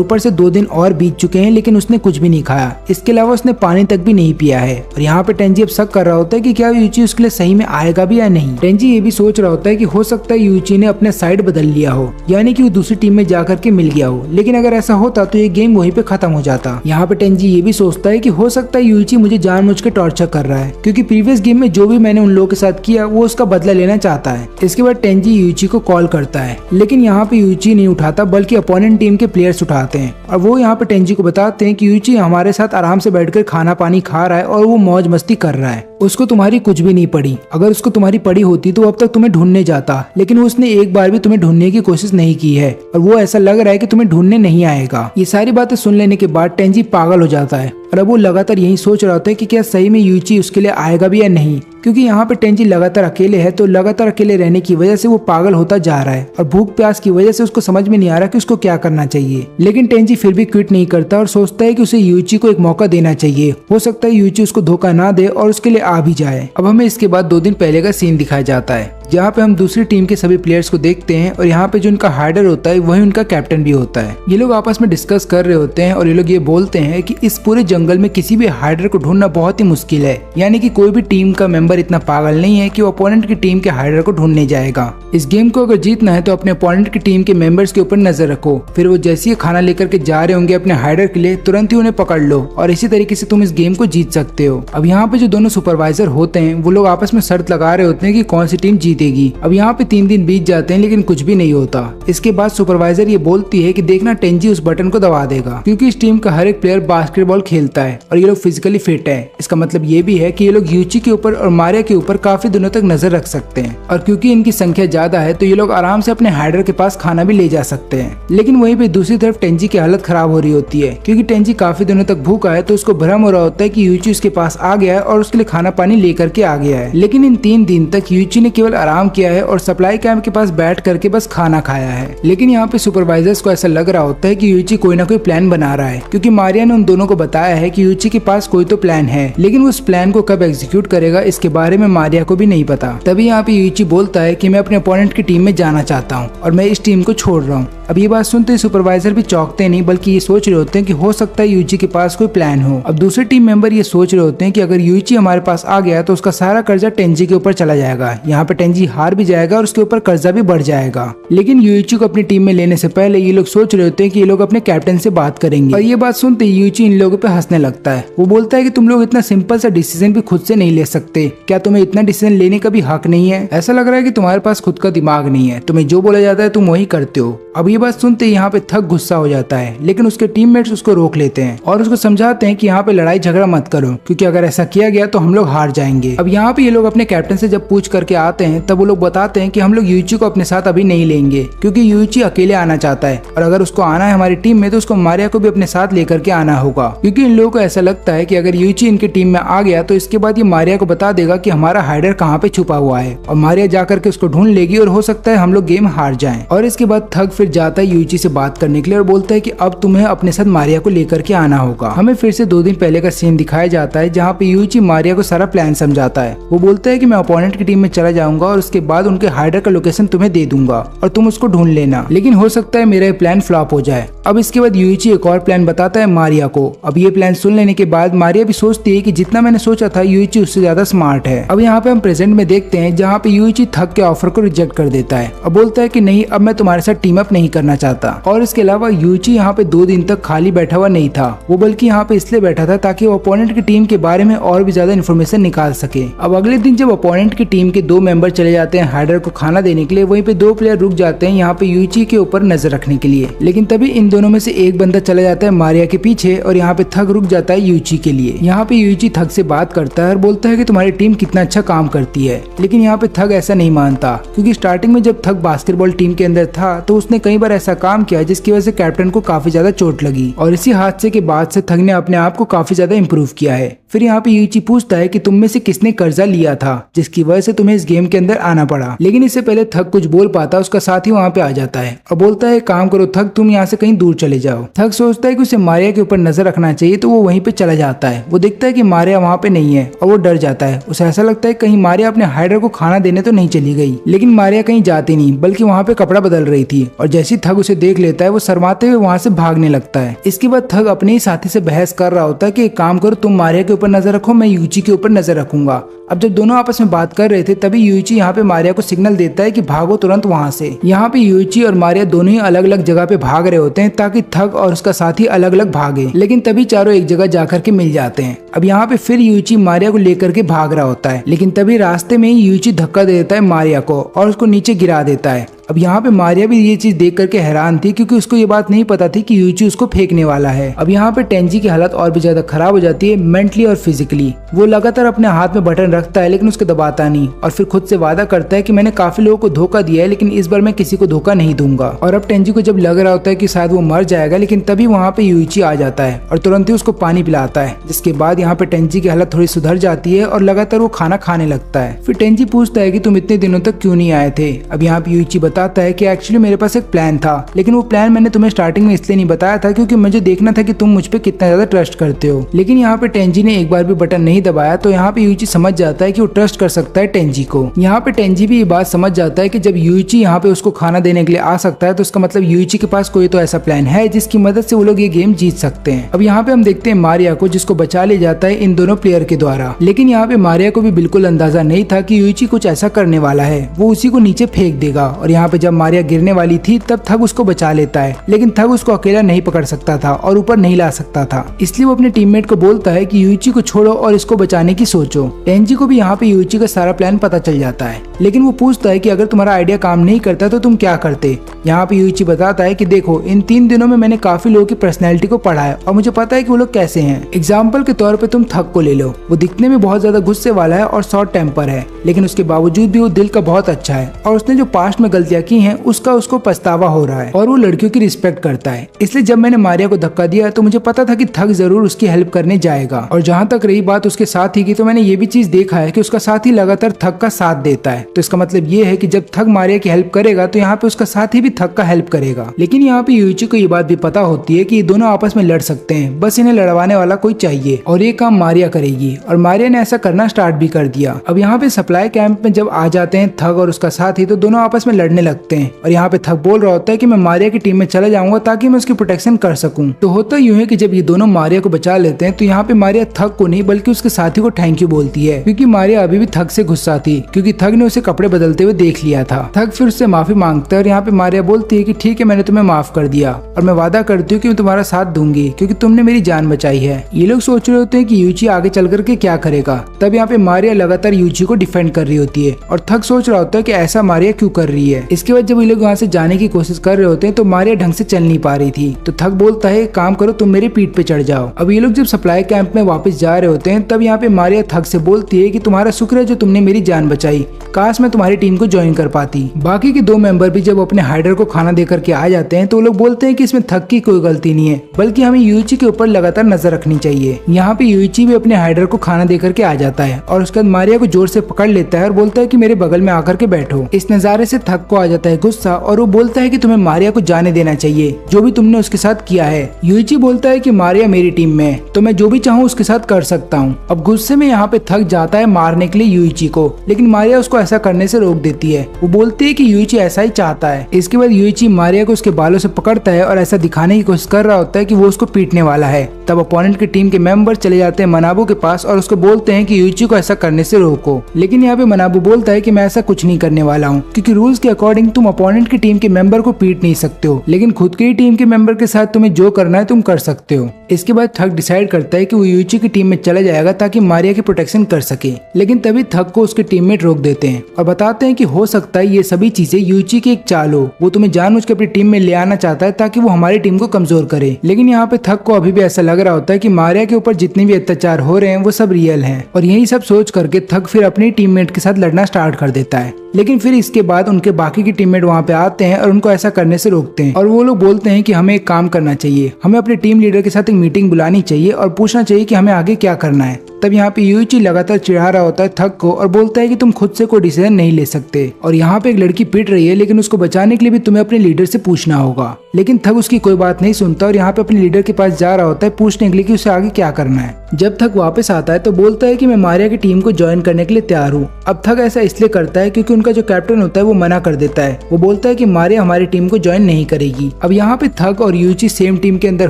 ऊपर से 2 दिन और बीत चुके हैं लेकिन उसने कुछ भी नहीं खाया। इसके अलावा उसने पानी तक भी नहीं पिया है, और यहाँ पे टेंजी अब शक कर रहा होता है कि क्या यूची उसके लिए सही में आएगा भी या नहीं। टेंजी ये भी सोच रहा होता है कि हो सकता है यूची ने अपने साइड बदल लिया हो, यानी कि वो दूसरी टीम में जाकर के मिल गया हो, लेकिन अगर ऐसा होता तो ये गेम वहीं पे खत्म हो जाता। यहाँ पे टेंजी ये भी सोचता है कि हो सकता है यूची मुझे जानबूझ के टॉर्चर कर रहा है, क्योंकि प्रीवियस गेम में जो भी मैंने उन लोगों के साथ किया वो उसका बदला लेना चाहता है। इसके बाद टेंजी यूची को कॉल करता है, लेकिन यहाँ पे यूची नहीं उठाता बल्कि अपोनेंट टीम के प्लेयर्स उठाते हैं, और वो यहाँ पे टेंजी को बताते हैं कि यूची हमारे साथ आराम से बैठकर खाना पानी खा रहा है और वो मौज मस्ती कर रहा है, उसको तुम्हारी कुछ भी नहीं पड़ी। अगर उसको तुम्हारी पड़ी होती तो अब तक तुम्हें ढूंढने जाता, लेकिन उसने एक बार भी तुम्हें ढूंढने की कोशिश नहीं की है, और वो ऐसा लग रहा है कि तुम्हें ढूंढने नहीं आएगा। ये सारी बातें सुन लेने के बाद टेंजी पागल हो जाता है, और अब वो लगातार यही सोच रहा होता है कि क्या सही में यूची उसके लिए आएगा भी या नहीं, क्योंकि यहाँ पे टेंजी लगातार अकेले है, तो लगातार अकेले रहने की वजह से वो पागल होता जा रहा है, और भूख प्यास की वजह से उसको समझ में नहीं आ रहा कि उसको क्या करना चाहिए। लेकिन टेंजी फिर भी क्विट नहीं करता और सोचता है कि उसे यूची को एक मौका देना चाहिए, हो सकता है यूची उसको धोखा ना दे और उसके लिए आ भी जाए। अब हमें इसके बाद 2 दिन पहले का सीन दिखाया जाता है, जहाँ पे हम दूसरी टीम के सभी प्लेयर्स को देखते हैं, और यहाँ पे जो उनका हाइडर होता है वही उनका कैप्टन भी होता है। ये लोग आपस में डिस्कस कर रहे होते हैं, और ये लोग ये बोलते हैं कि इस पूरे जंगल में किसी भी हाइडर को ढूंढना बहुत ही मुश्किल है, यानी कि कोई भी टीम का मेंबर इतना पागल नहीं है कि वो अपोनेंट की टीम के हाइडर को ढूंढने जाएगा। इस गेम को अगर जीतना है तो अपने अपोनेंट की टीम के मेंबर्स के ऊपर नजर रखो, फिर वो जैसे ही खाना लेकर के जा रहे होंगे अपने हाइडर के लिए तुरंत ही उन्हें पकड़ लो, और इसी तरीके से तुम इस गेम को जीत सकते हो। अब यहाँ पे जो दोनों सुपरवाइजर होते हैं वो लोग आपस में शर्त लगा रहे होते हैं कि कौन सी टीम जीतेगी। अब यहाँ पे 3 दिन बीत जाते हैं लेकिन कुछ भी नहीं होता। इसके बाद सुपरवाइजर ये बोलती है कि देखना टेंजी उस बटन को दबा देगा, क्योंकि इस टीम का हर एक प्लेयर बास्केटबॉल खेलता है और ये लोग फिजिकली फिट है। इसका मतलब ये भी है कि ये लोग यूची के ऊपर और मारिया के ऊपर काफी दिनों तक नजर रख सकते हैं, और क्योंकि इनकी संख्या ज्यादा है तो ये लोग आराम से अपने हाइडर के पास खाना भी ले जा सकते हैं। लेकिन वहीं पे दूसरी तरफ टेंजी की हालत खराब हो रही होती है, क्योंकि टेंजी काफी दिनों तक भूखा है, तो उसको भ्रम हो रहा होता है कि यूची उसके पास आ गया है और उसके लिए खाना पानी लेकर के आ गया है। लेकिन इन 3 दिन तक यूची ने केवल आराम किया है और सप्लाई कैंप के पास बैठ करके बस खाना खाया है। लेकिन यहाँ पे सुपरवाइजर्स को ऐसा लग रहा होता है कि यूइची कोई ना कोई प्लान बना रहा है, क्योंकि मारिया ने उन दोनों को बताया है कि यूइची के पास कोई तो प्लान है, लेकिन उस प्लान को कब एग्जीक्यूट करेगा इसके बारे में मारिया को भी नहीं पता। तभी यहाँ पे यूइची बोलता है कि मैं अपने अपोनेंट की टीम में जाना चाहता हूँ और मैं इस टीम को छोड़ रहा हूँ। अब ये बात सुनते ही सुपरवाइजर भी चौंकते नहीं, बल्कि ये सोच रहे होते हैं कि हो सकता है यूइची के पास कोई प्लान हो। अब दूसरे टीम मेंबर ये सोच रहे होते हैं कि अगर यूइची हमारे पास आ गया तो उसका सारा कर्जा टेंजी के ऊपर चला जाएगा, यहाँ पे टेंजी हार भी जाएगा और उसके ऊपर कर्जा भी बढ़ जाएगा। लेकिन यूइची को अपनी टीम में लेने से पहले ये लोग सोच रहे होते हैं कि ये लोग अपने कैप्टन से बात करेंगे। और ये बात सुनते ही यूइची इन लोगों पे हंसने लगता है। वो बोलता है कि तुम लोग इतना सिंपल सा डिसीजन भी खुद से नहीं ले सकते, क्या तुम्हें इतना डिसीजन लेने का भी हक नहीं है? ऐसा लग रहा है कि तुम्हारे पास खुद का दिमाग नहीं है, तुम्हें जो बोला जाता है तुम वही करते हो। अब ये बात सुनते ही यहाँ पे थक गुस्सा हो जाता है, लेकिन उसके टीममेट्स उसको रोक लेते हैं और उसको समझाते हैं कि यहाँ पे लड़ाई झगड़ा मत करो, क्योंकि अगर ऐसा किया गया तो हम लोग हार जाएंगे। अब यहाँ पे ये लोग अपने कैप्टन से जब पूछ करके आते हैं तब वो लोग बताते हैं कि हम लोग यूइची को अपने साथ अभी नहीं लेंगे, क्योंकि यूइची अकेले आना चाहता है और अगर उसको आना है हमारी टीम में तो उसको मारिया को भी अपने साथ लेकर के आना होगा, क्योंकि इन लोगों को ऐसा लगता है कि अगर यूइची इनकी टीम में आ गया तो इसके बाद ये मारिया को बता देगा कि हमारा हाइडर कहाँ पे छुपा हुआ है और मारिया जाकर के उसको ढूंढ लेगी और हो सकता है हम लोग गेम हार जाएं। और इसके बाद थग फिर जाता है यूइची से बात करने के लिए और बोलता है कि अब तुम्हें अपने साथ मारिया को लेकर के आना होगा। हमें फिर से 2 दिन पहले का सीन दिखाया जाता है जहाँ पे यूइची मारिया को सारा प्लान समझाता है। वो बोलता है कि मैं अपोनेंट की टीम में चला जाऊंगा और उसके बाद उनके हाइडर का लोकेशन तुम्हें दे दूंगा और तुम उसको ढूंढ लेना, लेकिन हो सकता है मेरा ये प्लान फ्लॉप हो जाए। अब इसके बाद यूइची एक और प्लान बताता है मारिया को। अब ये प्लान सुन लेने के बाद मारिया भी सोचती है कि जितना मैंने सोचा था यूइची उससे ज्यादा स्मार्ट है। अब यहाँ पे हम प्रेजेंट में देखते हैं जहाँ पे यूइची थक के ऑफर को रिजेक्ट कर देता है और बोलता है कि नहीं, अब मैं तुम्हारे साथ टीम अप नहीं करना चाहता। और इसके अलावा यूइची यहाँ पे 2 दिन तक खाली बैठा हुआ नहीं था, वो बल्कि यहाँ पे इसलिए बैठा था ताकि वो अपोनेंट की टीम के बारे में और भी ज्यादा इन्फॉर्मेशन निकाल सके। अब अगले दिन जब अपोनेंट की टीम के 2 मेंबर चले जाते हैं हाइडर को खाना देने के लिए, वहीं पे 2 प्लेयर रुक जाते हैं यहाँ पे यूइची के ऊपर नजर रखने के लिए। लेकिन तभी इन दोनों में से एक बंदा चला जाता है मारिया के पीछे और यहाँ पे थक रुक जाता है यूइची के लिए। यहाँ पे यूइची थक से बात करता है और बोलता है कि तुम्हारी टीम कितना अच्छा काम करती है, लेकिन यहाँ पे थक ऐसा नहीं मानता, क्योंकि स्टार्टिंग में जब थक बास्केटबॉल टीम के अंदर था तो उसने कई बार ऐसा काम किया जिसकी वजह से कैप्टन को काफी ज्यादा चोट लगी और इसी हादसे के बाद से थक ने अपने आप को काफी ज्यादा इम्प्रूव किया है। फिर यहाँ पे यूइची पूछता है कि तुम में से किसने कर्जा लिया था जिसकी वजह से तुम्हें इस गेम के अंदर आना पड़ा, लेकिन इससे पहले थक कुछ बोल पाता उसका साथी वहाँ पे आ जाता है और बोलता है काम करो थक, तुम यहाँ से कहीं दूर चले जाओ। थक सोचता है कि उसे मारिया के ऊपर नजर रखना चाहिए तो वो वहीं पे चला जाता है। वो देखता है कि मारिया वहाँ पे नहीं है और वो डर जाता है। उसे ऐसा लगता है कहीं मारिया अपने हाइडर को खाना देने तो नहीं चली गई, लेकिन मारिया कहीं जाती नहीं बल्कि वहाँ पे कपड़ा बदल रही थी और जैसे ही थक उसे देख लेता है वो शर्माते हुए वहाँ से भागने लगता है। इसके बाद थक अपने ही साथी से बहस कर रहा होता है कि एक काम करो, तुम मारिया के ऊपर नजर रखो, मैं यूइची के ऊपर नजर रखूंगा। अब जब दोनों आपस में बात कर रहे थे तभी यूइची यहाँ पे मारिया को सिग्नल देता है कि भागो तुरंत वहाँ से। यहाँ पे यूइची और मारिया दोनों ही अलग अलग जगह पे भाग रहे होते हैं ताकि थक और उसका साथी अलग अलग भागे, लेकिन तभी चारों एक जगह जाकर के मिल जाते हैं। अब यहाँ पे फिर यूइची मारिया को लेकर के भाग रहा होता है, लेकिन तभी रास्ते में ही यूइची धक्का दे देता है मारिया को और उसको नीचे गिरा देता है। अब यहाँ पे मारिया भी ये चीज देख करके हैरान थी, क्योंकि उसको ये बात नहीं पता थी कि यूइची उसको फेंकने वाला है। अब यहाँ पे टेंजी की हालत और भी ज्यादा खराब हो जाती है मेंटली और फिजिकली। वो लगातार अपने हाथ में बटन रखता है लेकिन उसको दबाता नहीं और फिर खुद से वादा करता है कि मैंने काफी लोगों को धोखा दिया है लेकिन इस बार मैं किसी को धोखा नहीं दूंगा। और अब टेंजी को जब लग रहा होता है कि शायद वो मर जाएगा, लेकिन तभी वहाँ पे यूइची आ जाता है और तुरंत ही उसको पानी पिलाता है, जिसके बाद यहाँ पे टेंजी की हालत थोड़ी सुधर जाती है और लगातार वो खाना खाने लगता है। फिर टेंजी पूछता है कि तुम इतने दिनों तक क्यों नहीं आए थे। अब यहाँ पे यूइची बताता है कि एक्चुअली मेरे पास एक प्लान था, लेकिन वो प्लान मैंने तुम्हें स्टार्टिंग में इसलिए नहीं बताया था क्योंकि मुझे देखना था कि तुम मुझ पे कितना ज्यादा ट्रस्ट करते हो। लेकिन यहाँ पे टेंजी ने एक बार भी बटन नहीं दबाया तो यहाँ पे यूइची समझ जाता है कि वो ट्रस्ट कर सकता है टेंजी को। यहाँ पे टेंजी भी ये बात समझ जाता है कि जब यूइची यहाँ पे उसको खाना देने के लिए आ सकता है तो उसका मतलब यूइची के पास कोई तो ऐसा प्लान है जिसकी मदद से वो लोग ये गेम जीत सकते हैं। अब यहाँ पे हम देखते हैं मारिया को, जिसको बचा ले जाता है इन दोनों प्लेयर के द्वारा, लेकिन यहाँ पे मारिया को भी बिल्कुल अंदाजा नहीं था कि यूइची कुछ ऐसा करने वाला है, वो उसी को नीचे फेंक देगा। और यहाँ पे जब मारिया गिरने वाली थी तब थग उसको बचा लेता है, लेकिन थग उसको अकेला नहीं पकड़ सकता था और ऊपर नहीं ला सकता था, इसलिए वो अपने टीममेट को बोलता है कि यूइची को छोड़ो और इसको बचाने की सोचो। टेंजी को भी यहाँ पे यूइची का सारा प्लान पता चल जाता है, लेकिन वो पूछता है कि अगर तुम्हारा आइडिया काम नहीं करता तो तुम क्या करते। यहाँ पे यूइची बताता है कि देखो, इन 3 दिनों में मैंने काफी लोगों की पर्सनैलिटी को पढ़ा है और मुझे पता है कि वो लोग कैसे हैं। एग्जाम्पल के तौर पे तुम थग को ले लो, वो दिखने में बहुत ज्यादा गुस्से वाला है और शॉर्ट टेम्पर है, लेकिन उसके बावजूद भी वो दिल का बहुत अच्छा है और उसने जो पास्ट में गलतियां की हैं उसका उसको पछतावा हो रहा है और वो लड़कियों की रिस्पेक्ट करता है। इसलिए जब मैंने मारिया को धक्का दिया तो मुझे पता था कि थग जरूर उसकी हेल्प करने जाएगा। और जहाँ तक रही बात उसके साथी की, तो मैंने ये भी चीज देखा है कि उसका साथी लगातार थग का साथ देता है तो इसका मतलब ये है कि जब थक मारिया की हेल्प करेगा तो यहाँ पे उसका साथी भी थक का हेल्प करेगा। लेकिन यहाँ पे यूइची को ये बात भी पता होती है कि ये दोनों आपस में लड़ सकते हैं, बस इन्हें लड़वाने वाला कोई चाहिए और ये काम मारिया करेगी। और मारिया ने ऐसा करना स्टार्ट भी कर दिया। अब यहाँ पे सप्लाई कैंप में जब आ जाते हैं थक और उसका साथी तो दोनों आपस में लड़ने लगते हैं। और यहाँ पे थक बोल रहा होता है कि मैं मारिया की टीम में चला जाऊंगा ताकि मैं उसकी प्रोटेक्शन कर सकूं। तो होता यूं है कि जब ये दोनों मारिया को बचा लेते हैं तो यहाँ पे मारिया थक को नहीं बल्कि उसके साथी को थैंक यू बोलती है, क्योंकि मारिया अभी भी थक से गुस्सा थी क्योंकि थक ने उसे कपड़े बदलते हुए देख लिया था। थक फिर उससे माफी मांगता है और यहाँ पे मारिया बोलती है कि ठीक है, मैंने तुम्हें माफ कर दिया और मैं वादा करती हूँ कि मैं तुम्हारा साथ दूंगी क्योंकि तुमने मेरी जान बचाई है। ये लोग सोच रहे होते हैं कि यूची आगे चल करके क्या करेगा। तब यहाँ पे मारिया लगातार यूची को डिफेंड कर रही होती है और थक सोच रहा होता है कि ऐसा मारिया क्यों कर रही है। इसके बाद जब ये लोग वहाँ से जाने की कोशिश कर रहे होते हैं तो मारिया ढंग से चल नहीं पा रही थी। तो थक बोलता है काम करो, तुम मेरी पीठ पे चढ़ जाओ। अब ये लोग जब सप्लाई कैंप में वापस जा रहे होते हैं तब यहाँ पे मारिया थक से बोलती है कि तुम्हारा शुक्र है जो तुमने मेरी जान बचाई, काश मैं तुम्हारी टीम को ज्वाइन कर पाती। बाकी के दो मेंबर भी जब अपने हाइडर को खाना देकर के आ जाते हैं तो वो लोग बोलते हैं कि इसमें थक की कोई गलती नहीं है, बल्कि हमें यूइची के ऊपर लगातार नजर रखनी चाहिए। यहाँ पे यूइची भी अपने हाइडर को खाना देकर के आ जाता है और उसके बाद मारिया को जोर से पकड़ लेता है और बोलता है कि मेरे बगल में आकर के बैठो। इस नजारे से थक को आ जाता है गुस्सा और वो बोलता है कि तुम्हें मारिया को जाने देना चाहिए, जो भी तुमने उसके साथ किया है। यूइची बोलता है कि मारिया मेरी टीम में है तो मैं जो भी चाहूँ उसके साथ कर सकता हूँ। अब गुस्से में यहाँ पे थक जाता है मारने के लिए यूइची को, लेकिन मारिया उसको ऐसा करने से रोक देती है। वो बोलती है कि यूइची ऐसा ही चाहता है। इसके बाद यूइची मारिया को उसके बालों से पकड़ता है और ऐसा दिखाने की कोशिश कर रहा होता है कि वो उसको पीटने वाला है। तब अपोनेंट की टीम के मेंबर चले जाते हैं मनाबू के पास और उसको बोलते हैं कि यूइची को ऐसा करने से रोको। लेकिन यहाँ पे मनाबू बोलता है कि मैं ऐसा कुछ नहीं करने वाला हूँ, क्योंकि रूल्स के अकॉर्डिंग तुम अपोनेंट की टीम के मेंबर को पीट नहीं सकते हो, लेकिन खुद की टीम के मेंबर के साथ तुम्हें जो करना है तुम कर सकते हो। इसके बाद थक डिसाइड करता है कि वो यूइची की टीम में चला जाएगा ताकि मारिया की प्रोटेक्शन कर सके। लेकिन तभी थक को उसके टीममेट रोक देते हैं और बताते हैं कि हो सकता है ये सभी चीजें यूइची की एक चाल हो, वो तुम्हें जानबूझ के अपनी टीम में ले आना चाहता है ताकि वो हमारी टीम को कमजोर करे। लेकिन यहाँ पे थक को अभी भी ऐसा लग रहा होता है कि मारिया के ऊपर जितने भी अत्याचार हो रहे हैं वो सब रियल हैं। और यही सब सोच करके थक फिर अपनी टीममेट के साथ लड़ना स्टार्ट कर देता है। लेकिन फिर इसके बाद उनके बाकी के टीममेट वहाँ पे आते हैं और उनको ऐसा करने से रोकते हैं और वो लोग बोलते हैं कि हमें एक काम करना चाहिए, हमें अपने टीम लीडर के साथ एक मीटिंग बुलानी चाहिए और पूछना चाहिए कि हमें आगे क्या करना है। तब यहाँ पे यूइची लगातार चिढ़ा रहा होता है थक को और बोलता है कि तुम खुद से कोई डिसीजन नहीं ले सकते और यहाँ पे एक लड़की पिट रही है, लेकिन उसको बचाने के लिए भी तुम्हें अपने लीडर से पूछना होगा। लेकिन थक उसकी कोई बात नहीं सुनता और यहाँ पे अपने लीडर के पास जा रहा होता है पूछने के लिए कि उसे आगे क्या करना है। जब थक वापस आता है तो बोलता है कि मैं मारिया की टीम को ज्वाइन करने के लिए तैयार हूँ। अब थक ऐसा इसलिए करता है क्योंकि उनका जो कैप्टन होता है वो मना कर देता है। वो बोलता है कि मारिया हमारी टीम को ज्वाइन नहीं करेगी। अब यहाँ पे थक और यूइची सेम टीम के अंदर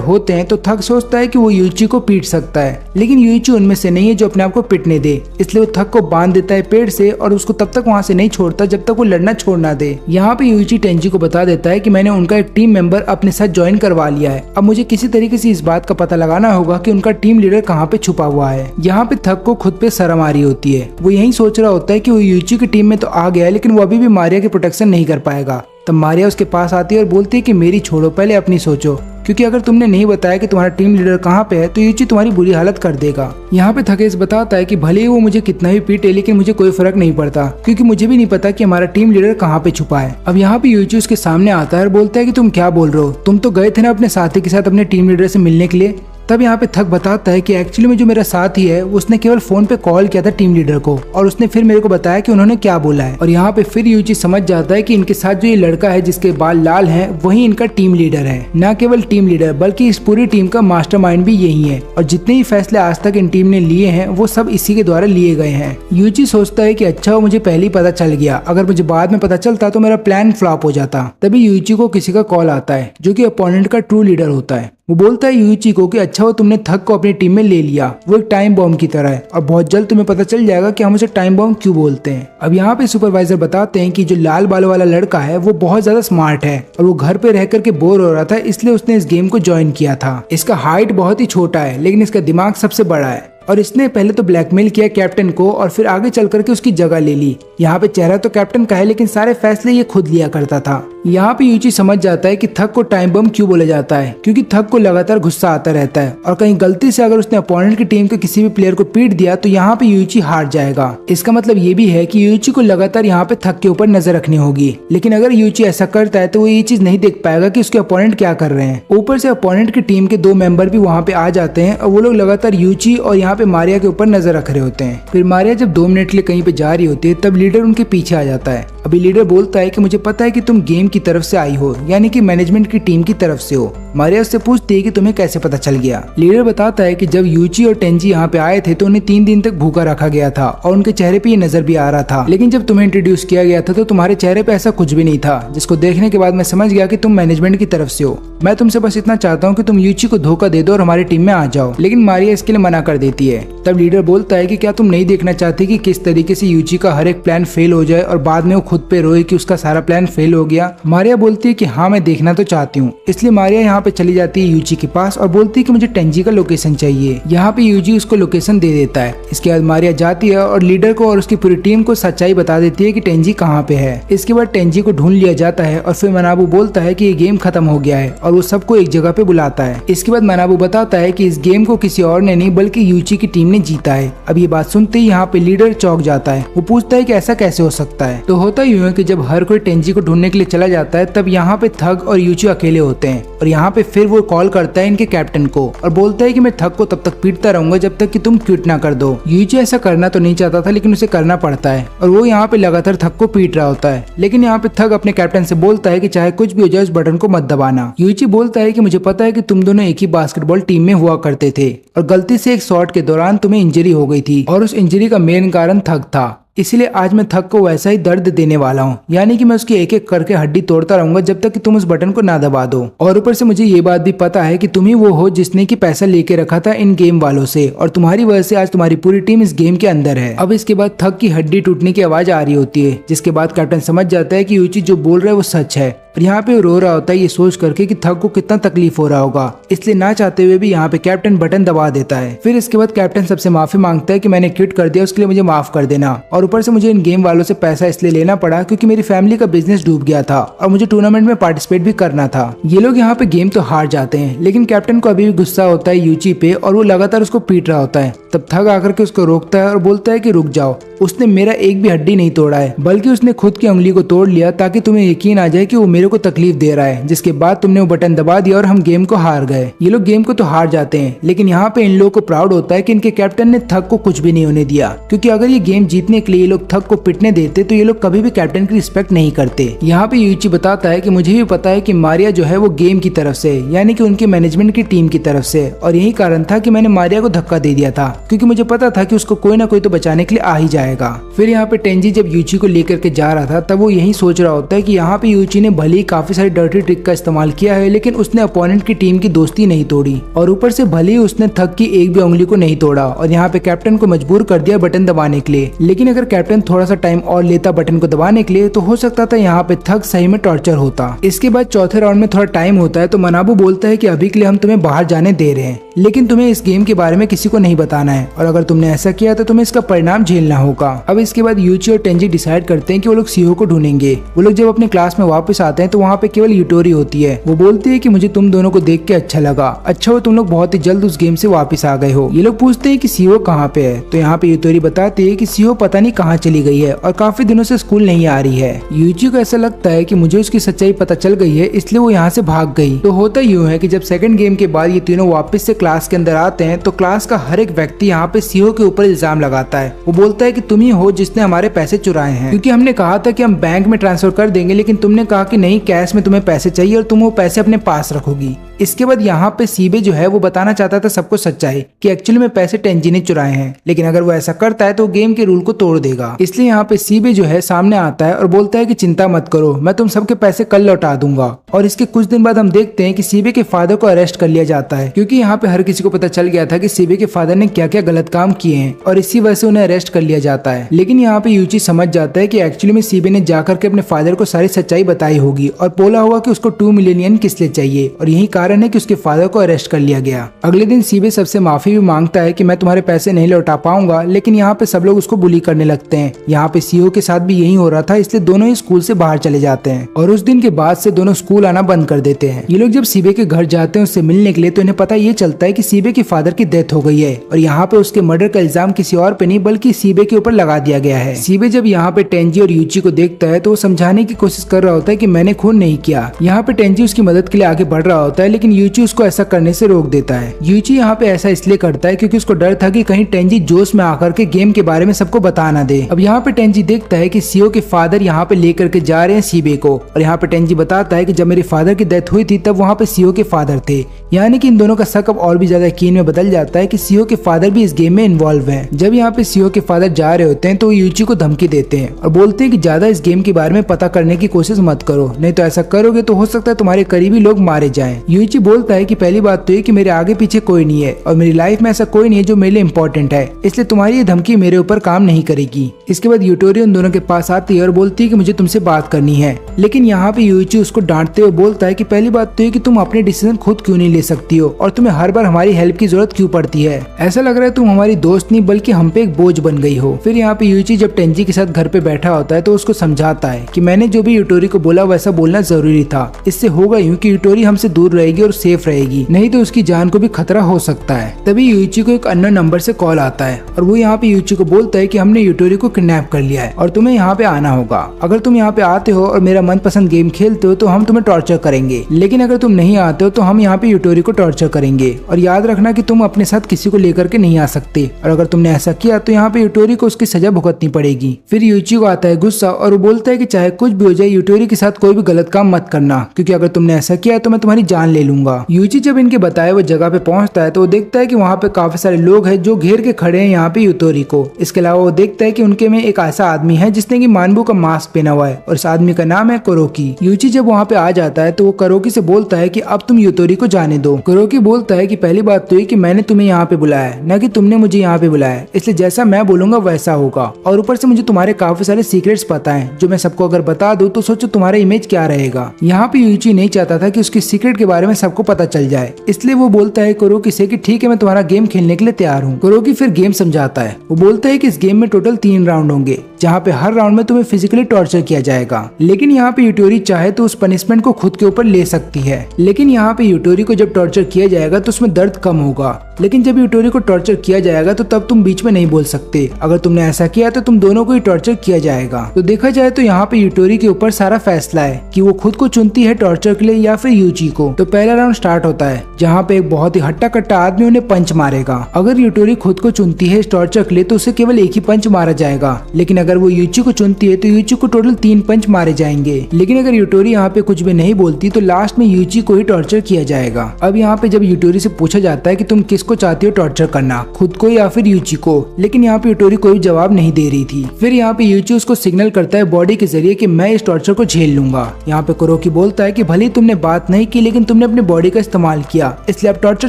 होते हैं तो थक सोचता है कि वो यूइची को पीट सकता है, लेकिन यूइची उनमें से नहीं है जो अपने आप को पिटने दे। इसलिए वो थक को बांध देता है पेड़ से और उसको तब तक वहाँ से नहीं छोड़ता जब तक वो लड़ना छोड़ ना दे। यहाँ पे यूइची टेंजी को बता देता है कि मैंने उनका एक टीम मेंबर अपने साथ ज्वाइन करवा लिया है। अब मुझे किसी तरीके से इस बात का पता लगाना होगा कि उनका टीम लीडर कहाँ पे छुपा हुआ है। यहाँ पे थक को खुद पे शर्म आ रही होती है। वो यही सोच रहा होता है कि वो यूइची की टीम में तो आ गया है, लेकिन वो अभी भी मारिया की प्रोटेक्शन नहीं कर पाएगा। तब मारिया उसके पास आती है और बोलती है कि मेरी छोड़ो, पहले अपनी सोचो, क्योंकि अगर तुमने नहीं बताया कि तुम्हारा टीम लीडर कहाँ पे है तो यूइची तुम्हारी बुरी हालत कर देगा। यहाँ पे थकेस बताता है कि भले ही वो मुझे कितना भी पीटे लेकिन मुझे कोई फर्क नहीं पड़ता, क्योंकि मुझे भी नहीं पता कि हमारा टीम लीडर कहाँ पे छुपा है। अब यहाँ पे यूइची उसके सामने आता है और बोलता है कि तुम क्या बोल रहे हो, तुम तो गए थे ना अपने साथी के साथ अपने टीम लीडर से मिलने के लिए। तब यहाँ पे थक बताता है कि एक्चुअली में जो मेरा साथी है उसने केवल फोन पे कॉल किया था टीम लीडर को और उसने फिर मेरे को बताया कि उन्होंने क्या बोला है। और यहाँ पे फिर यूइची समझ जाता है कि इनके साथ जो ये लड़का है जिसके बाल लाल हैं वही इनका टीम लीडर है। न केवल टीम लीडर बल्कि इस पूरी टीम का मास्टरमाइंड भी यही है और जितने ही फैसले आज तक इन टीम ने लिए हैं वो सब इसी के द्वारा लिए गए हैं। यूइची सोचता है कि अच्छा वो मुझे पहले ही पता चल गया, अगर मुझे बाद में पता चलता तो मेरा प्लान फ्लॉप हो जाता। तभी यूइची को किसी का कॉल आता है जो कि अपोनेंट का ट्रू लीडर होता है। वो बोलता है यूइची को कि अच्छा वो तुमने थक को अपनी टीम में ले लिया, वो एक टाइम बॉम्ब की तरह है और बहुत जल्द तुम्हें पता चल जाएगा कि हम उसे टाइम बॉम्ब क्यों बोलते हैं। अब यहाँ पे सुपरवाइजर बताते हैं कि जो लाल बालों वाला लड़का है वो बहुत ज्यादा स्मार्ट है और वो घर पे रह करके बोर हो रहा था, इसलिए उसने इस गेम को ज्वाइन किया था। इसका हाइट बहुत ही छोटा है लेकिन इसका दिमाग सबसे बड़ा है और इसने पहले तो ब्लैकमेल किया कैप्टन को और फिर आगे चल करके उसकी जगह ले ली। यहाँ पे चेहरा तो कैप्टन का है लेकिन सारे फैसले ये खुद लिया करता था। यहाँ पे यूची समझ जाता है कि थक को टाइम बम क्यों बोला जाता है, क्योंकि थक को लगातार गुस्सा आता रहता है और कहीं गलती से अगर उसने अपोनेंट की टीम के किसी भी प्लेयर को पीट दिया तो यहाँ पे यूची हार जाएगा। इसका मतलब ये भी है कि यूची को लगातार यहाँ पे थक के ऊपर नजर रखनी होगी, लेकिन अगर यूची ऐसा करता है तो वो ये चीज नहीं देख पाएगा कि उसके अपोनेंट क्या कर रहे हैं। ऊपर से अपोनेंट की टीम के 2 मेंबर भी वहाँ पे आ जाते हैं और वो लोग लगातार यूची और यहाँ पे मारिया के ऊपर नजर रख रहे होते हैं। फिर मारिया जब 2 मिनट के लिए कहीं पे जा रही होती है तब लीडर उनके पीछे आ जाता है। अभी लीडर बोलता है कि मुझे पता है कि तुम गेम की तरफ से आई हो, यानी कि मैनेजमेंट की टीम की तरफ से हो। मारिया उससे पूछती है कि तुम्हें कैसे पता चल गया। लीडर बताता है कि जब यूची और टेंजी यहाँ पे आए थे तो उन्हें 3 दिन तक भूखा रखा गया था और उनके चेहरे पे ये नजर भी आ रहा था, लेकिन जब तुम्हें इंट्रोड्यूस किया गया था तो तुम्हारे चेहरे पे ऐसा कुछ भी नहीं था, जिसको देखने के बाद मैं समझ गया कि तुम मैनेजमेंट की तरफ से हो। मैं तुमसे बस इतना चाहता हूँ कि तुम यूची को धोखा दे दो और हमारी टीम में आ जाओ, लेकिन मारिया इसके लिए मना कर देती है। तब लीडर बोलता है कि क्या तुम नहीं देखना चाहते कि किस तरीके से यूची का हर एक प्लान फेल हो जाए और बाद में वो खुद पे रोए कि उसका सारा प्लान फेल हो गया। मारिया बोलती है कि हाँ मैं देखना तो चाहती हूँ, इसलिए मारिया यहाँ पे चली जाती है यूची के पास और बोलती है कि मुझे टेंजी का लोकेशन चाहिए। यहाँ पे यूजी उसको लोकेशन दे देता है। इसके बाद मारिया जाती है और लीडर को और उसकी पूरी टीम को सच्चाई बता देती है कि टेंजी कहाँ पे है। इसके बाद टेंजी को ढूंढ लिया जाता है और फिर मनाबू बोलता है कि ये गेम खत्म हो गया है और वो सबको एक जगह पे बुलाता है। इसके बाद मनाबू बताता है कि इस गेम को किसी और ने नहीं बल्कि यूची की टीम ने जीता है। अब ये बात सुनते ही यहाँ पे लीडर चौंक जाता है। वो पूछता है कि ऐसा कैसे हो सकता है। तो होता यूं है कि जब हर कोई टेंजी को ढूंढने के लिए चला जाता है तब यहाँ पे थग और यूची अकेले होते हैं और यहाँ पे फिर वो कॉल करता है इनके कैप्टन को और बोलता है कि मैं थग को तब तक पीटता रहूंगा जब तक कि तुम क्विट ना कर दो। यूची ऐसा करना तो नहीं चाहता था, लेकिन उसे करना पड़ता है और वो यहाँ पे लगातार थग को पीट रहा होता है। लेकिन यहाँ पे थग अपने कैप्टन से बोलता है कि चाहे कुछ भी हो जाए उस बटन को मत दबाना। यूची बोलता है कि मुझे पता है कि तुम दोनों एक ही बास्केटबॉल टीम में हुआ करते थे और गलती से एक शॉट के दौरान तुम्हें इंजरी हो गई थी और उस इंजरी का मेन कारण थग था, इसलिए आज मैं थग को वैसा ही दर्द देने वाला हूँ, यानी कि मैं उसकी एक एक करके हड्डी तोड़ता रहूंगा जब तक कि तुम उस बटन को ना दबा दो। और ऊपर से मुझे ये बात भी पता है कि तुम ही वो हो जिसने की पैसा लेके रखा था इन गेम वालों से और तुम्हारी वजह से आज तुम्हारी पूरी टीम इस गेम के अंदर है। अब इसके बाद थग की हड्डी टूटने की आवाज आ रही होती है, जिसके बाद कैप्टन समझ जाता है कि यूची जो बोल रहा है वो सच है और यहाँ पे रो रहा होता है ये सोच करके कि थग को कितना तकलीफ हो रहा होगा, इसलिए ना चाहते हुए भी यहाँ पे कैप्टन बटन दबा देता है। फिर इसके बाद कैप्टन सबसे माफी मांगता है कि मैंने क्विट कर दिया, उसके लिए मुझे माफ कर देना और ऊपर से मुझे इन गेम वालों से पैसा इसलिए लेना पड़ा क्योंकि मेरी फैमिली का बिजनेस डूब गया था और मुझे टूर्नामेंट में पार्टिसिपेट भी करना था। ये लोग यहाँ पे गेम तो हार जाते हैं, लेकिन कैप्टन को अभी भी गुस्सा होता है यूची पे और वो लगातार उसको पीट रहा होता है। तब थग आकर के उसको रोकता है और बोलता है कि रुक जाओ, उसने मेरा एक भी हड्डी नहीं तोड़ा है, बल्कि उसने खुद की उंगली को तोड़ लिया ताकि तुम्हें यकीन आ जाए कि वो मेरे को तकलीफ दे रहा है, जिसके बाद तुमने वो बटन दबा दिया और हम गेम को हार गए। ये लोग गेम को तो हार जाते हैं, लेकिन यहाँ पे इन लोगों को प्राउड होता है कि इनके कैप्टन ने थग को कुछ भी नहीं होने दिया, क्योंकि अगर ये गेम जीतने के लिए ये लोग थग को पिटने देते तो ये लोग कभी भी कैप्टन की रिस्पेक्ट नहीं करते। यहाँ पे यूची बताता है कि मुझे भी पता है कि मारिया जो है वो गेम की तरफ से, यानी कि उनके मैनेजमेंट की टीम की तरफ से, और यही कारण था कि मैंने मारिया को धक्का दे दिया था, क्योंकि मुझे पता था कि उसको कोई ना कोई तो बचाने के लिए आ ही जाएगा। फिर यहाँ पे टेंजी जब यूची को लेकर के जा रहा था तब वो यही सोच रहा होता है कि यहाँ पे यूची ने भले ही काफी सारी डर्टी ट्रिक का इस्तेमाल किया है, लेकिन उसने अपोनेंट की टीम की दोस्ती नहीं तोड़ी और ऊपर से भले ही उसने थग की एक भी उंगली को नहीं तोड़ा और यहाँ पे कैप्टन को मजबूर कर दिया बटन दबाने के लिए। लेकिन अगर कैप्टन थोड़ा सा टाइम और लेता बटन को दबाने के लिए तो हो सकता था यहाँ पे थग सही में टॉर्चर होता। इसके बाद चौथे राउंड में थोड़ा टाइम होता है तो मनाबू बोलता है कि अभी के लिए हम तुम्हें बाहर जाने दे रहे हैं, लेकिन तुम्हें इस गेम के बारे में किसी को नहीं बताना है और अगर तुमने ऐसा किया तो तुम्हें इसका परिणाम झेलना होगा। अब इसके बाद यूची और टेंजी डिसाइड करते हैं कि वो लोग सीओ को ढूंढेंगे। वो लोग जब अपने क्लास में वापस आते हैं तो वहाँ पे केवल यूटोरी होती है। वो बोलती है कि मुझे तुम दोनों को देख के अच्छा लगा, अच्छा हो तुम लोग बहुत ही जल्द उस गेम से वापस आ गए हो। ये लोग पूछते हैं कि सीओ कहाँ पे है, तो यहाँ पे यूटोरी बताती है कि सीओ पता नहीं कहाँ चली गई है और काफी दिनों से स्कूल नहीं आ रही है। यूची को ऐसा लगता है कि मुझे उसकी सच्चाई पता चल गई है, इसलिए वो यहाँ से भाग गई। तो होता यूँ है कि जब सेकंड गेम के बाद ये तीनों वापस से क्लास के अंदर आते हैं तो क्लास का हर एक व्यक्ति यहाँ पे सीओ के ऊपर इल्जाम लगाता है। वो बोलता है कि तुम ही हो जिसने हमारे पैसे चुराए हैं, क्योंकि हमने कहा था कि हम बैंक में ट्रांसफर कर देंगे, लेकिन तुमने कहा कि नहीं, कैश में तुम्हें पैसे चाहिए और तुम वो पैसे अपने पास रखोगी। इसके बाद यहाँ पे सीबे जो है वो बताना चाहता था सबको सच्चाई कि एक्चुअली में पैसे टेंजी ने चुराए हैं, लेकिन अगर वो ऐसा करता है तो गेम के रूल को तोड़ देगा। इसलिए यहाँ पे सीबे जो है सामने आता है और बोलता है कि चिंता मत करो, मैं तुम सबके पैसे कल लौटा दूंगा। और इसके कुछ दिन बाद हम देखते हैं कि सीबे के फादर को अरेस्ट कर लिया जाता है, क्योंकि यहाँ पे हर किसी को पता चल गया था कि सीबे के फादर ने क्या क्या क्या गलत काम किए हैं और इसी वजह से उन्हें अरेस्ट कर लिया जाता है। लेकिन यहाँ पे यूची समझ जाता है कि एक्चुअली में सीबे ने जाकर के अपने फादर को सारी सच्चाई बताई होगी और बोला होगा कि उसको 2 मिलियन येन किस लिए चाहिए और यही कारण है कि उसके फादर को अरेस्ट कर लिया गया। अगले दिन सीबे सबसे माफी भी मांगता है कि मैं तुम्हारे पैसे नहीं लौटा पाऊंगा, लेकिन यहाँ पे सब लोग उसको बुली करने लगते हैं। यहाँ पे सीओ के साथ भी यही हो रहा था, इसलिए दोनों ही स्कूल से बाहर चले जाते हैं और उस दिन के बाद से दोनों स्कूल आना बंद कर देते हैं। ये लोग जब सीबे के घर जाते हैं उससे मिलने के लिए तो इन्हें पता ये चलता है कि सीबे के फादर की डेथ हो गई है और यहाँ पे उसके मर्डर का इल्जाम किसी और पे नहीं बल्कि सीबे के ऊपर लगा दिया गया है। सीबे जब यहाँ पे टेंजी और यूची को देखता है तो वो समझाने की कोशिश कर रहा होता है कि मैंने खून नहीं किया। यहाँ पे टेंजी उसकी मदद के लिए आगे बढ़ रहा होता है, लेकिन यूची उसको ऐसा करने से रोक देता है। यूची यहाँ पे ऐसा इसलिए करता है क्योंकि उसको डर था कि कहीं टेंजी जोश में आकर के गेम के बारे में सबको बता ना दे। अब यहाँ पे टेंजी देखता है कि सीओ के फादर यहाँ पे लेकर के जा रहे हैं सीबे को और यहाँ पे टेंजी बताता है कि जब मेरे फादर की डेथ हुई थी तब वहाँ पे सीओ के फादर थे। यानी कि इन दोनों का शक अब और भी ज्यादा यकीन में बदल जाता है कि सीओ के फादर भी इस गेम में इन्वॉल्व हैं। जब यहाँ पे सीओ के फादर जा रहे होते हैं तो यूची को धमकी देते हैं और बोलते हैं कि ज्यादा इस गेम के बारे में पता करने की कोशिश मत करो, नहीं तो ऐसा करोगे तो हो सकता है तुम्हारे करीबी लोग मारे जाएं। यूची बोलता है कि पहली बात तो ये कि मेरे आगे पीछे कोई नहीं है और मेरी लाइफ में ऐसा कोई नहीं है जो मेरे लिए इम्पोर्टेंट है, इसलिए तुम्हारी ये धमकी मेरे ऊपर काम नहीं करेगी। इसके बाद यूटोरी उन दोनों के पास आती है और बोलती है कि मुझे तुमसे बात करनी है, लेकिन यहाँ पे यूची उसको डांटते हुए बोलता है कि पहली बात तो ये कि तुम अपने डिसीजन खुद क्यों नहीं ले सकती हो और तुम्हें हर बार हमारी हेल्प की जरूरत क्यों पड़ती है। ऐसा लग रहा है तुम हमारी दोस्त नहीं बल्कि हम पे एक बोझ बन गई हो। फिर यहाँ पे यूची जब टेंजी के साथ घर पे बैठा होता है तो उसको समझाता है कि मैंने जो भी यूटोरी को बोला वैसा बोलना जरूरी था, इससे होगा यूं कि यूटोरी हमसे दूर रहेगी और सेफ रहेगी, नहीं तो उसकी जान को भी खतरा हो सकता है। तभी यूची को एक अननोन नंबर से कॉल आता है और वो यहाँ पे यूची को बोलता है कि हमने यूटोरी को किडनैप कर लिया है और तुम्हें यहाँ पे आना होगा। अगर तुम यहाँ पे आते हो और मेरा मनपसंद गेम खेलते हो तो हम तुम्हें टॉर्चर करेंगे, लेकिन अगर तुम नहीं आते हो तो हम यहाँ पे यूटोरी को टॉर्चर करेंगे और याद रखना कि तुम अपने साथ किसी को लेकर के नहीं आ सकते और अगर तुमने ऐसा किया तो यहाँ पे यूटोरी को उसकी सजा भुगतनी पड़ेगी। फिर यूची को आता है गुस्सा और वो बोलता है कि चाहे कुछ भी हो जाए यूटोरी के साथ कोई भी गलत काम मत करना, क्योंकि अगर तुमने ऐसा किया तो मैं तुम्हारी जान ले लूंगा। यूची जब इनके बताए हुए जगह पे पहुंचता है तो वो देखता है कि वहाँ पे काफी सारे लोग हैं जो घेर के खड़े हैं यहाँ पे यूटोरी को। इसके अलावा वो देखता है कि उनके में एक ऐसा आदमी है जिसने की मानबू का मास्क पहना हुआ है और इस आदमी का नाम है कुरोकी। यूची जब वहाँ पे आ जाता है तो वो कुरोकी से बोलता है कि अब तुम यूटोरी को जाने दो। कुरोकी बोलता है कि पहली बात तो ये कि मैंने तुम्हें यहाँ पे बुलाया है, न कि तुमने मुझे यहाँ पे बुलाया, इसलिए जैसा मैं बोलूंगा वैसा होगा और ऊपर से मुझे तुम्हारे काफी सारे सीक्रेट्स पता है जो मैं सबको अगर बता दूं तो सोचो तुम्हारा इमेज क्या रहेगा। यहाँ पे यूची नहीं चाहता था कि उसकी सीक्रेट के बारे में सबको पता चल जाए, इसलिए वो बोलता है कुरोकी से कि ठीक है मैं तुम्हारा गेम खेलने के लिए तैयार हूँ। कुरोकी फिर गेम समझाता है। वो बोलता है कि इस गेम में टोटल 3 राउंड होंगे जहाँ पे हर राउंड में तुम्हें फिजिकली टॉर्चर किया जाएगा, लेकिन यहाँ पे यूटोरी चाहे तो उस पनिशमेंट को खुद के ऊपर ले सकती है। लेकिन यहाँ पे यूटोरी को जब टॉर्चर किया जाएगा तो उसमें दर्द कम होगा, लेकिन जब यूटोरी को टॉर्चर किया जाएगा तो तब तुम बीच में नहीं बोल सकते। अगर तुमने ऐसा किया तो तुम दोनों को ही टॉर्चर किया जाएगा। तो देखा जाए तो यहाँ पे यूटोरी के ऊपर सारा फैसला है कि वो खुद को चुनती है टॉर्चर के लिए या फिर यूची को। तो पहला राउंड स्टार्ट होता है जहाँ पे एक बहुत ही हट्टा कट्टा आदमी उन्हें पंच मारेगा। अगर यूटोरी खुद को चुनती है इस टॉर्चर के लिए तो उसे केवल एक ही पंच मारा जाएगा, लेकिन अगर वो यूची को चुनती है तो यूची को टोटल 3 पंच मारे जाएंगे। लेकिन अगर यूटोरी यहाँ पे कुछ भी नहीं बोलती तो लास्ट में यूची को ही टॉर्चर किया जाएगा। अब यहाँ पे जब यूटोरी से पूछा जाता है कि तुम किसको चाहती हो टॉर्चर करना, खुद को या फिर यूची को, लेकिन यहाँ पे यूटोरी कोई जवाब नहीं दे रही थी। फिर यहाँ पे यूची उसको सिग्नल करता है बॉडी के जरिए कि मैं इस टॉर्चर को झेल लूंगा। यहाँ पे कुरोकी बोलता है कि भले ही तुमने बात नहीं की लेकिन तुमने अपनी बॉडी का इस्तेमाल किया, इसलिए अब टॉर्चर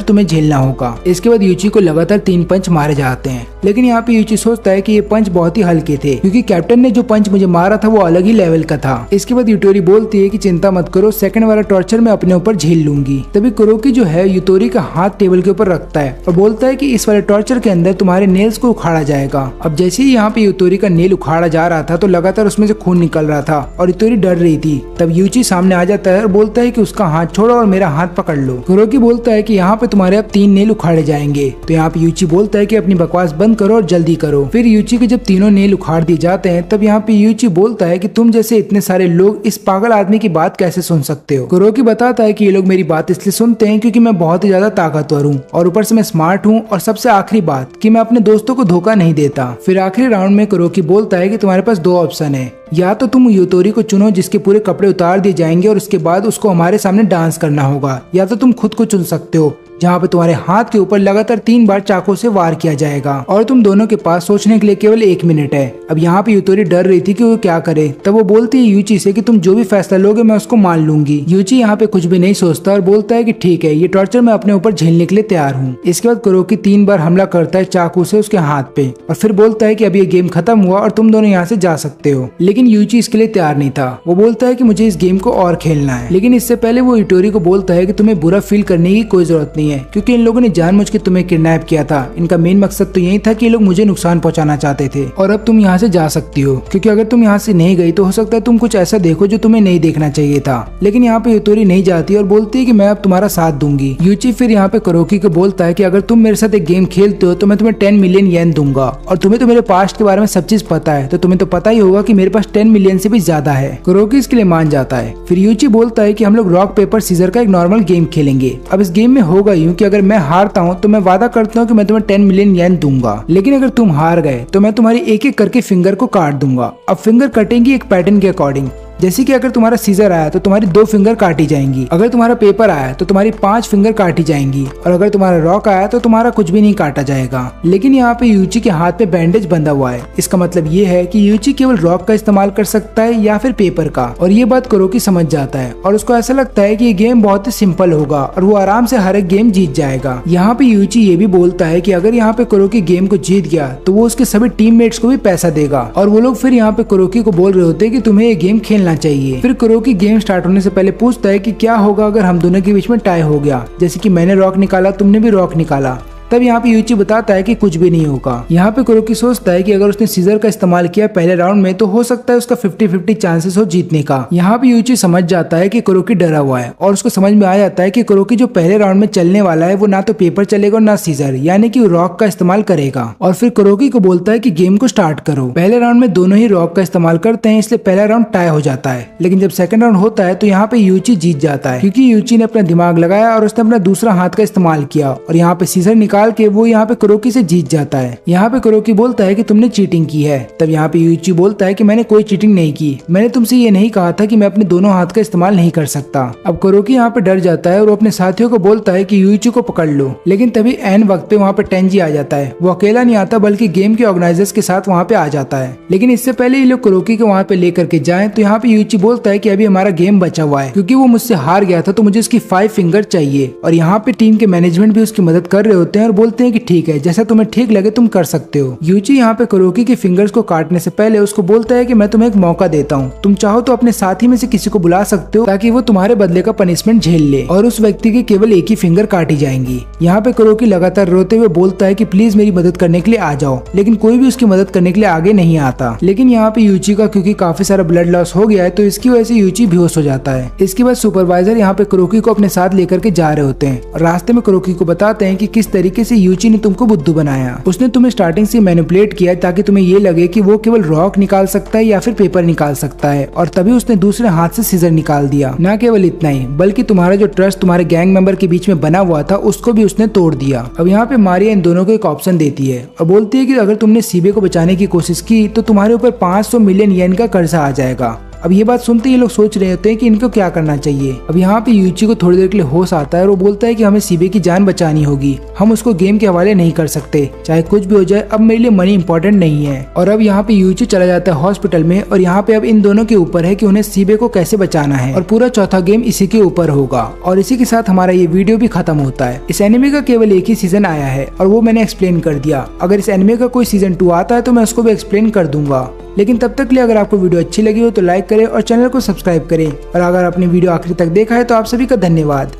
तुम्हें झेलना होगा। इसके बाद यूची को लगातार 3 पंच मारे जाते हैं, लेकिन यहाँ पे यूची सोचता है कि ये पंच बहुत ही हल्के थे क्योंकि कैप्टन ने जो पंच मुझे मारा था वो अलग ही लेवल का था। इसके बाद यूटोरी बोलती है कि चिंता मत करो, सेकंड वाला टॉर्चर मैं अपने ऊपर झेल लूंगी। तभी कुरोकी जो है यूटोरी का हाथ टेबल के ऊपर रखता है और बोलता है कि इस वाले टॉर्चर के अंदर तुम्हारे नेल्स को उखाड़ा जाएगा। अब जैसे ही यहाँ पे यूटोरी का नेल उखाड़ा जा रहा था तो लगातार उसमें से खून निकल रहा था और यूटोरी डर रही थी। तब यूची सामने आ जाता है और बोलता है कि उसका हाथ छोड़ो और मेरा हाथ पकड़ लो। कुरोकी बोलता है कि यहाँ पे तुम्हारे अब 3 नेल उखाड़े जाएंगे। तो यहाँ पे यूची बोलता है कि अपनी बकवास बंद करो और जल्दी करो। फिर यूची के जब तीनों नेल उखाड़ दिए जाते हैं तब यहाँ पे यूची बोलता है कि तुम जैसे इतने सारे लोग इस पागल आदमी की बात कैसे सुन सकते हो। कुरोकी बताता है कि ये लोग मेरी बात इसलिए सुनते हैं क्योंकि मैं बहुत ही ज्यादा ताकतवर हूँ और ऊपर से मैं स्मार्ट हूँ, और सबसे आखिरी बात कि मैं अपने दोस्तों को धोखा नहीं देता। फिर आखिरी राउंड में कुरोकी बोलता है कि तुम्हारे पास 2 ऑप्शन है, या तो तुम यूटोरी को चुनो जिसके पूरे कपड़े उतार दिए जाएंगे और उसके बाद उसको हमारे सामने डांस करना होगा, या तो तुम खुद को चुन सकते हो जहाँ पे तुम्हारे हाथ के ऊपर लगातार 3 बार चाकू से वार किया जाएगा और तुम दोनों के पास सोचने के लिए केवल 1 मिनट है। अब यहाँ पे यूतोरी डर रही थी कि वो क्या करे, तब वो बोलती है यूची से कि तुम जो भी फैसला लोगे मैं उसको मान लूंगी। यूची यहाँ पे कुछ भी नहीं सोचता और बोलता है कि ठीक है, ये टॉर्चर मैं अपने ऊपर झेलने के लिए तैयार हूँ। इसके बाद कुरोकी 3 बार हमला करता है चाकू से उसके हाथ पे और फिर बोलता है कि अब ये गेम खत्म हुआ और तुम दोनों यहाँ से जा सकते हो। लेकिन यूची इसके लिए तैयार नहीं था। वो बोलता है कि मुझे इस गेम को और खेलना है। लेकिन इससे पहले वो यूतोरी को बोलता है कि तुम्हें बुरा फील करने की कोई जरूरत नहीं है, क्योंकि इन लोगों ने जानबूझ के तुम्हें किडनैप किया था। इनका मेन मकसद तो यही था कि ये लोग मुझे नुकसान पहुंचाना चाहते थे और अब तुम यहाँ से जा सकती हो, क्योंकि अगर तुम यहाँ से नहीं गई तो हो सकता है तुम कुछ ऐसा देखो जो तुम्हें नहीं देखना चाहिए था। लेकिन यहाँ पे यूतोरी नहीं जाती और बोलती है कि मैं अब तुम्हारा साथ दूंगी। यूची फिर यहाँ पे कुरोकी को बोलता है कि अगर तुम मेरे साथ एक गेम खेलते हो तो मैं तुम्हें 10 मिलियन येन दूंगा, और तुम्हें तो मेरे पास्ट के बारे में सब चीज पता है, तो तुम्हें तो पता ही होगा कि मेरे पास 10 मिलियन से भी ज्यादा है। कुरोकी इसके लिए मान जाता है। फिर यूची बोलता है कि हम लोग रॉक पेपर सीजर का एक नॉर्मल गेम खेलेंगे। अब इस गेम में होगा यूं कि अगर मैं हारता हूँ तो मैं वादा करता हूँ कि मैं तुम्हें 10 मिलियन येन दूंगा, लेकिन अगर तुम हार गए तो मैं तुम्हारी एक एक करके फिंगर को काट दूंगा। अब फिंगर कटेंगी एक पैटर्न के अकॉर्डिंग, जैसे कि अगर तुम्हारा सीजर आया तो तुम्हारी 2 फिंगर काटी जाएंगी, अगर तुम्हारा पेपर आया तो तुम्हारी 5 फिंगर काटी जाएंगी, और अगर तुम्हारा रॉक आया तो तुम्हारा कुछ भी नहीं काटा जाएगा। लेकिन यहाँ पे यूची के हाथ पे बैंडेज बंधा हुआ है। इसका मतलब ये है कि यूची केवल रॉक का इस्तेमाल कर सकता है या फिर पेपर का, और ये बात कुरोकी समझ जाता है और उसको ऐसा लगता है कि ये गेम बहुत ही सिंपल होगा और वो आराम से हर एक गेम जीत जाएगा। यहाँ पे यूची ये भी बोलता है कि अगर यहाँ पे कुरोकी गेम को जीत गया तो वो उसके सभी टीममेट्स को भी पैसा देगा, और वो लोग फिर यहाँ पे कुरोकी को बोल रहे होते हैं कि तुम्हें ये गेम खेलना चाहिए। फिर कुरोकी गेम स्टार्ट होने से पहले पूछता है कि क्या होगा अगर हम दोनों के बीच में टाई हो गया, जैसे कि मैंने रॉक निकाला तुमने भी रॉक निकाला। तब यहाँ पे यूची बताता है कि कुछ भी नहीं होगा। यहाँ पे कुरोकी सोचता है कि अगर उसने सीजर का इस्तेमाल किया पहले राउंड में तो हो सकता है उसका 50-50 चांसेस हो जीतने का। यहाँ पे यूची समझ जाता है कि कुरोकी डरा हुआ है और उसको समझ में आ जाता है कि कुरोकी जो पहले राउंड में चलने वाला है वो ना तो पेपर चलेगा और ना सीजर, यानी कि वो रॉक का इस्तेमाल करेगा। और फिर कुरोकी को बोलता है कि गेम को स्टार्ट करो। पहले राउंड में दोनों ही रॉक का इस्तेमाल करते हैं, इसलिए पहला राउंड टाई हो जाता है। लेकिन जब सेकंड राउंड होता है तो यहाँ पे यूची जीत जाता है, क्योंकि यूची ने अपना दिमाग लगाया और उसने अपना दूसरा हाथ का इस्तेमाल किया और यहाँ पे सीजर निकाल के वो यहाँ पे कुरोकी से जीत जाता है। यहाँ पे कुरोकी बोलता है कि तुमने चीटिंग की है। तब यहाँ पे यूची बोलता है कि मैंने कोई चीटिंग नहीं की, मैंने तुमसे ये नहीं कहा था कि मैं अपने दोनों हाथ का इस्तेमाल नहीं कर सकता। अब कुरोकी यहाँ पे डर जाता है और वो अपने साथियों को बोलता है कि यूची को पकड़ लो। लेकिन तभी एन वक्त पे वहाँ पे टेंजी आ जाता है। वो अकेला नहीं आता बल्कि गेम के ऑर्गेनाइजर्स के साथ वहाँ पे आ जाता है। लेकिन इससे पहले ये लोग कुरोकी को वहाँ पे लेकर के जाए तो यहाँ पे यूची बोलता है कि अभी हमारा गेम बचा हुआ है, क्योंकि वो मुझसे हार गया था तो मुझे उसकी 5 फिंगर चाहिए। और यहाँ पे टीम के मैनेजमेंट भी उसकी मदद कर रहे होते हैं और बोलते हैं कि ठीक है, जैसा तुम्हें ठीक लगे तुम कर सकते हो। यूची यहाँ पे कुरोकी की फिंगर्स को काटने से पहले उसको बोलता है कि मैं तुम्हें एक मौका देता हूँ, तुम चाहो तो अपने साथी में से किसी को बुला सकते हो ताकि वो तुम्हारे बदले का पनिशमेंट झेल ले, और उस व्यक्ति की केवल एक ही फिंगर काटी जाएंगी। यहाँ पे कुरोकी लगातार रोते हुए बोलता है कि प्लीज मेरी मदद करने के लिए आ जाओ, लेकिन कोई भी उसकी मदद करने के लिए आगे नहीं आता। लेकिन यहाँ पे यूची का क्योंकि काफी सारा ब्लड लॉस हो गया है तो इसकी वजह से यूची बेहोश हो जाता है। इसके बाद सुपरवाइजर यहाँ पे कुरोकी को अपने साथ लेकर के जा रहे होते हैं और रास्ते में कुरोकी को बताते हैं कि किस तरीके से यूची ने तुमको बुद्धू बनाया। उसने तुम्हें स्टार्टिंग से मैनिपुलेट किया ताकि तुम्हें ये लगे कि वो केवल रॉक निकाल सकता है या फिर पेपर निकाल सकता है, और तभी उसने दूसरे हाथ से सीजर निकाल दिया। न केवल इतना ही बल्कि तुम्हारा जो ट्रस्ट तुम्हारे गैंग मेंबर के बीच में बना हुआ था उसको भी उसने तोड़ दिया। अब यहाँ पे मारिया इन दोनों को एक ऑप्शन देती है और बोलती है कि अगर तुमने सीबे को बचाने की कोशिश की तो तुम्हारे ऊपर 500 मिलियन येन का कर्जा आ जाएगा। अब ये बात सुनते ही लोग सोच रहे होते हैं कि इनको क्या करना चाहिए। अब यहाँ पे यूची को थोड़ी देर के लिए होश आता है और वो बोलता है कि हमें सीबे की जान बचानी होगी, हम उसको गेम के हवाले नहीं कर सकते, चाहे कुछ भी हो जाए। अब मेरे लिए मनी इंपॉर्टेंट नहीं है। और अब यहाँ पे यूची चला जाता है हॉस्पिटल में और यहाँ पे अब इन दोनों के ऊपर है कि उन्हें सीबे को कैसे बचाना है, और पूरा चौथा गेम इसी के ऊपर होगा। और इसी के साथ हमारा ये वीडियो भी खत्म होता है। इस एनिमे का केवल एक ही सीजन आया है और वो मैंने एक्सप्लेन कर दिया। अगर इस एनिमे का कोई सीजन 2 आता है तो मैं उसको भी एक्सप्लेन कर दूंगा। लेकिन तब तक के लिए अगर आपको वीडियो अच्छी लगी हो तो लाइक करें और चैनल को सब्सक्राइब करें, और अगर आपने वीडियो आखिर तक देखा है तो आप सभी का धन्यवाद।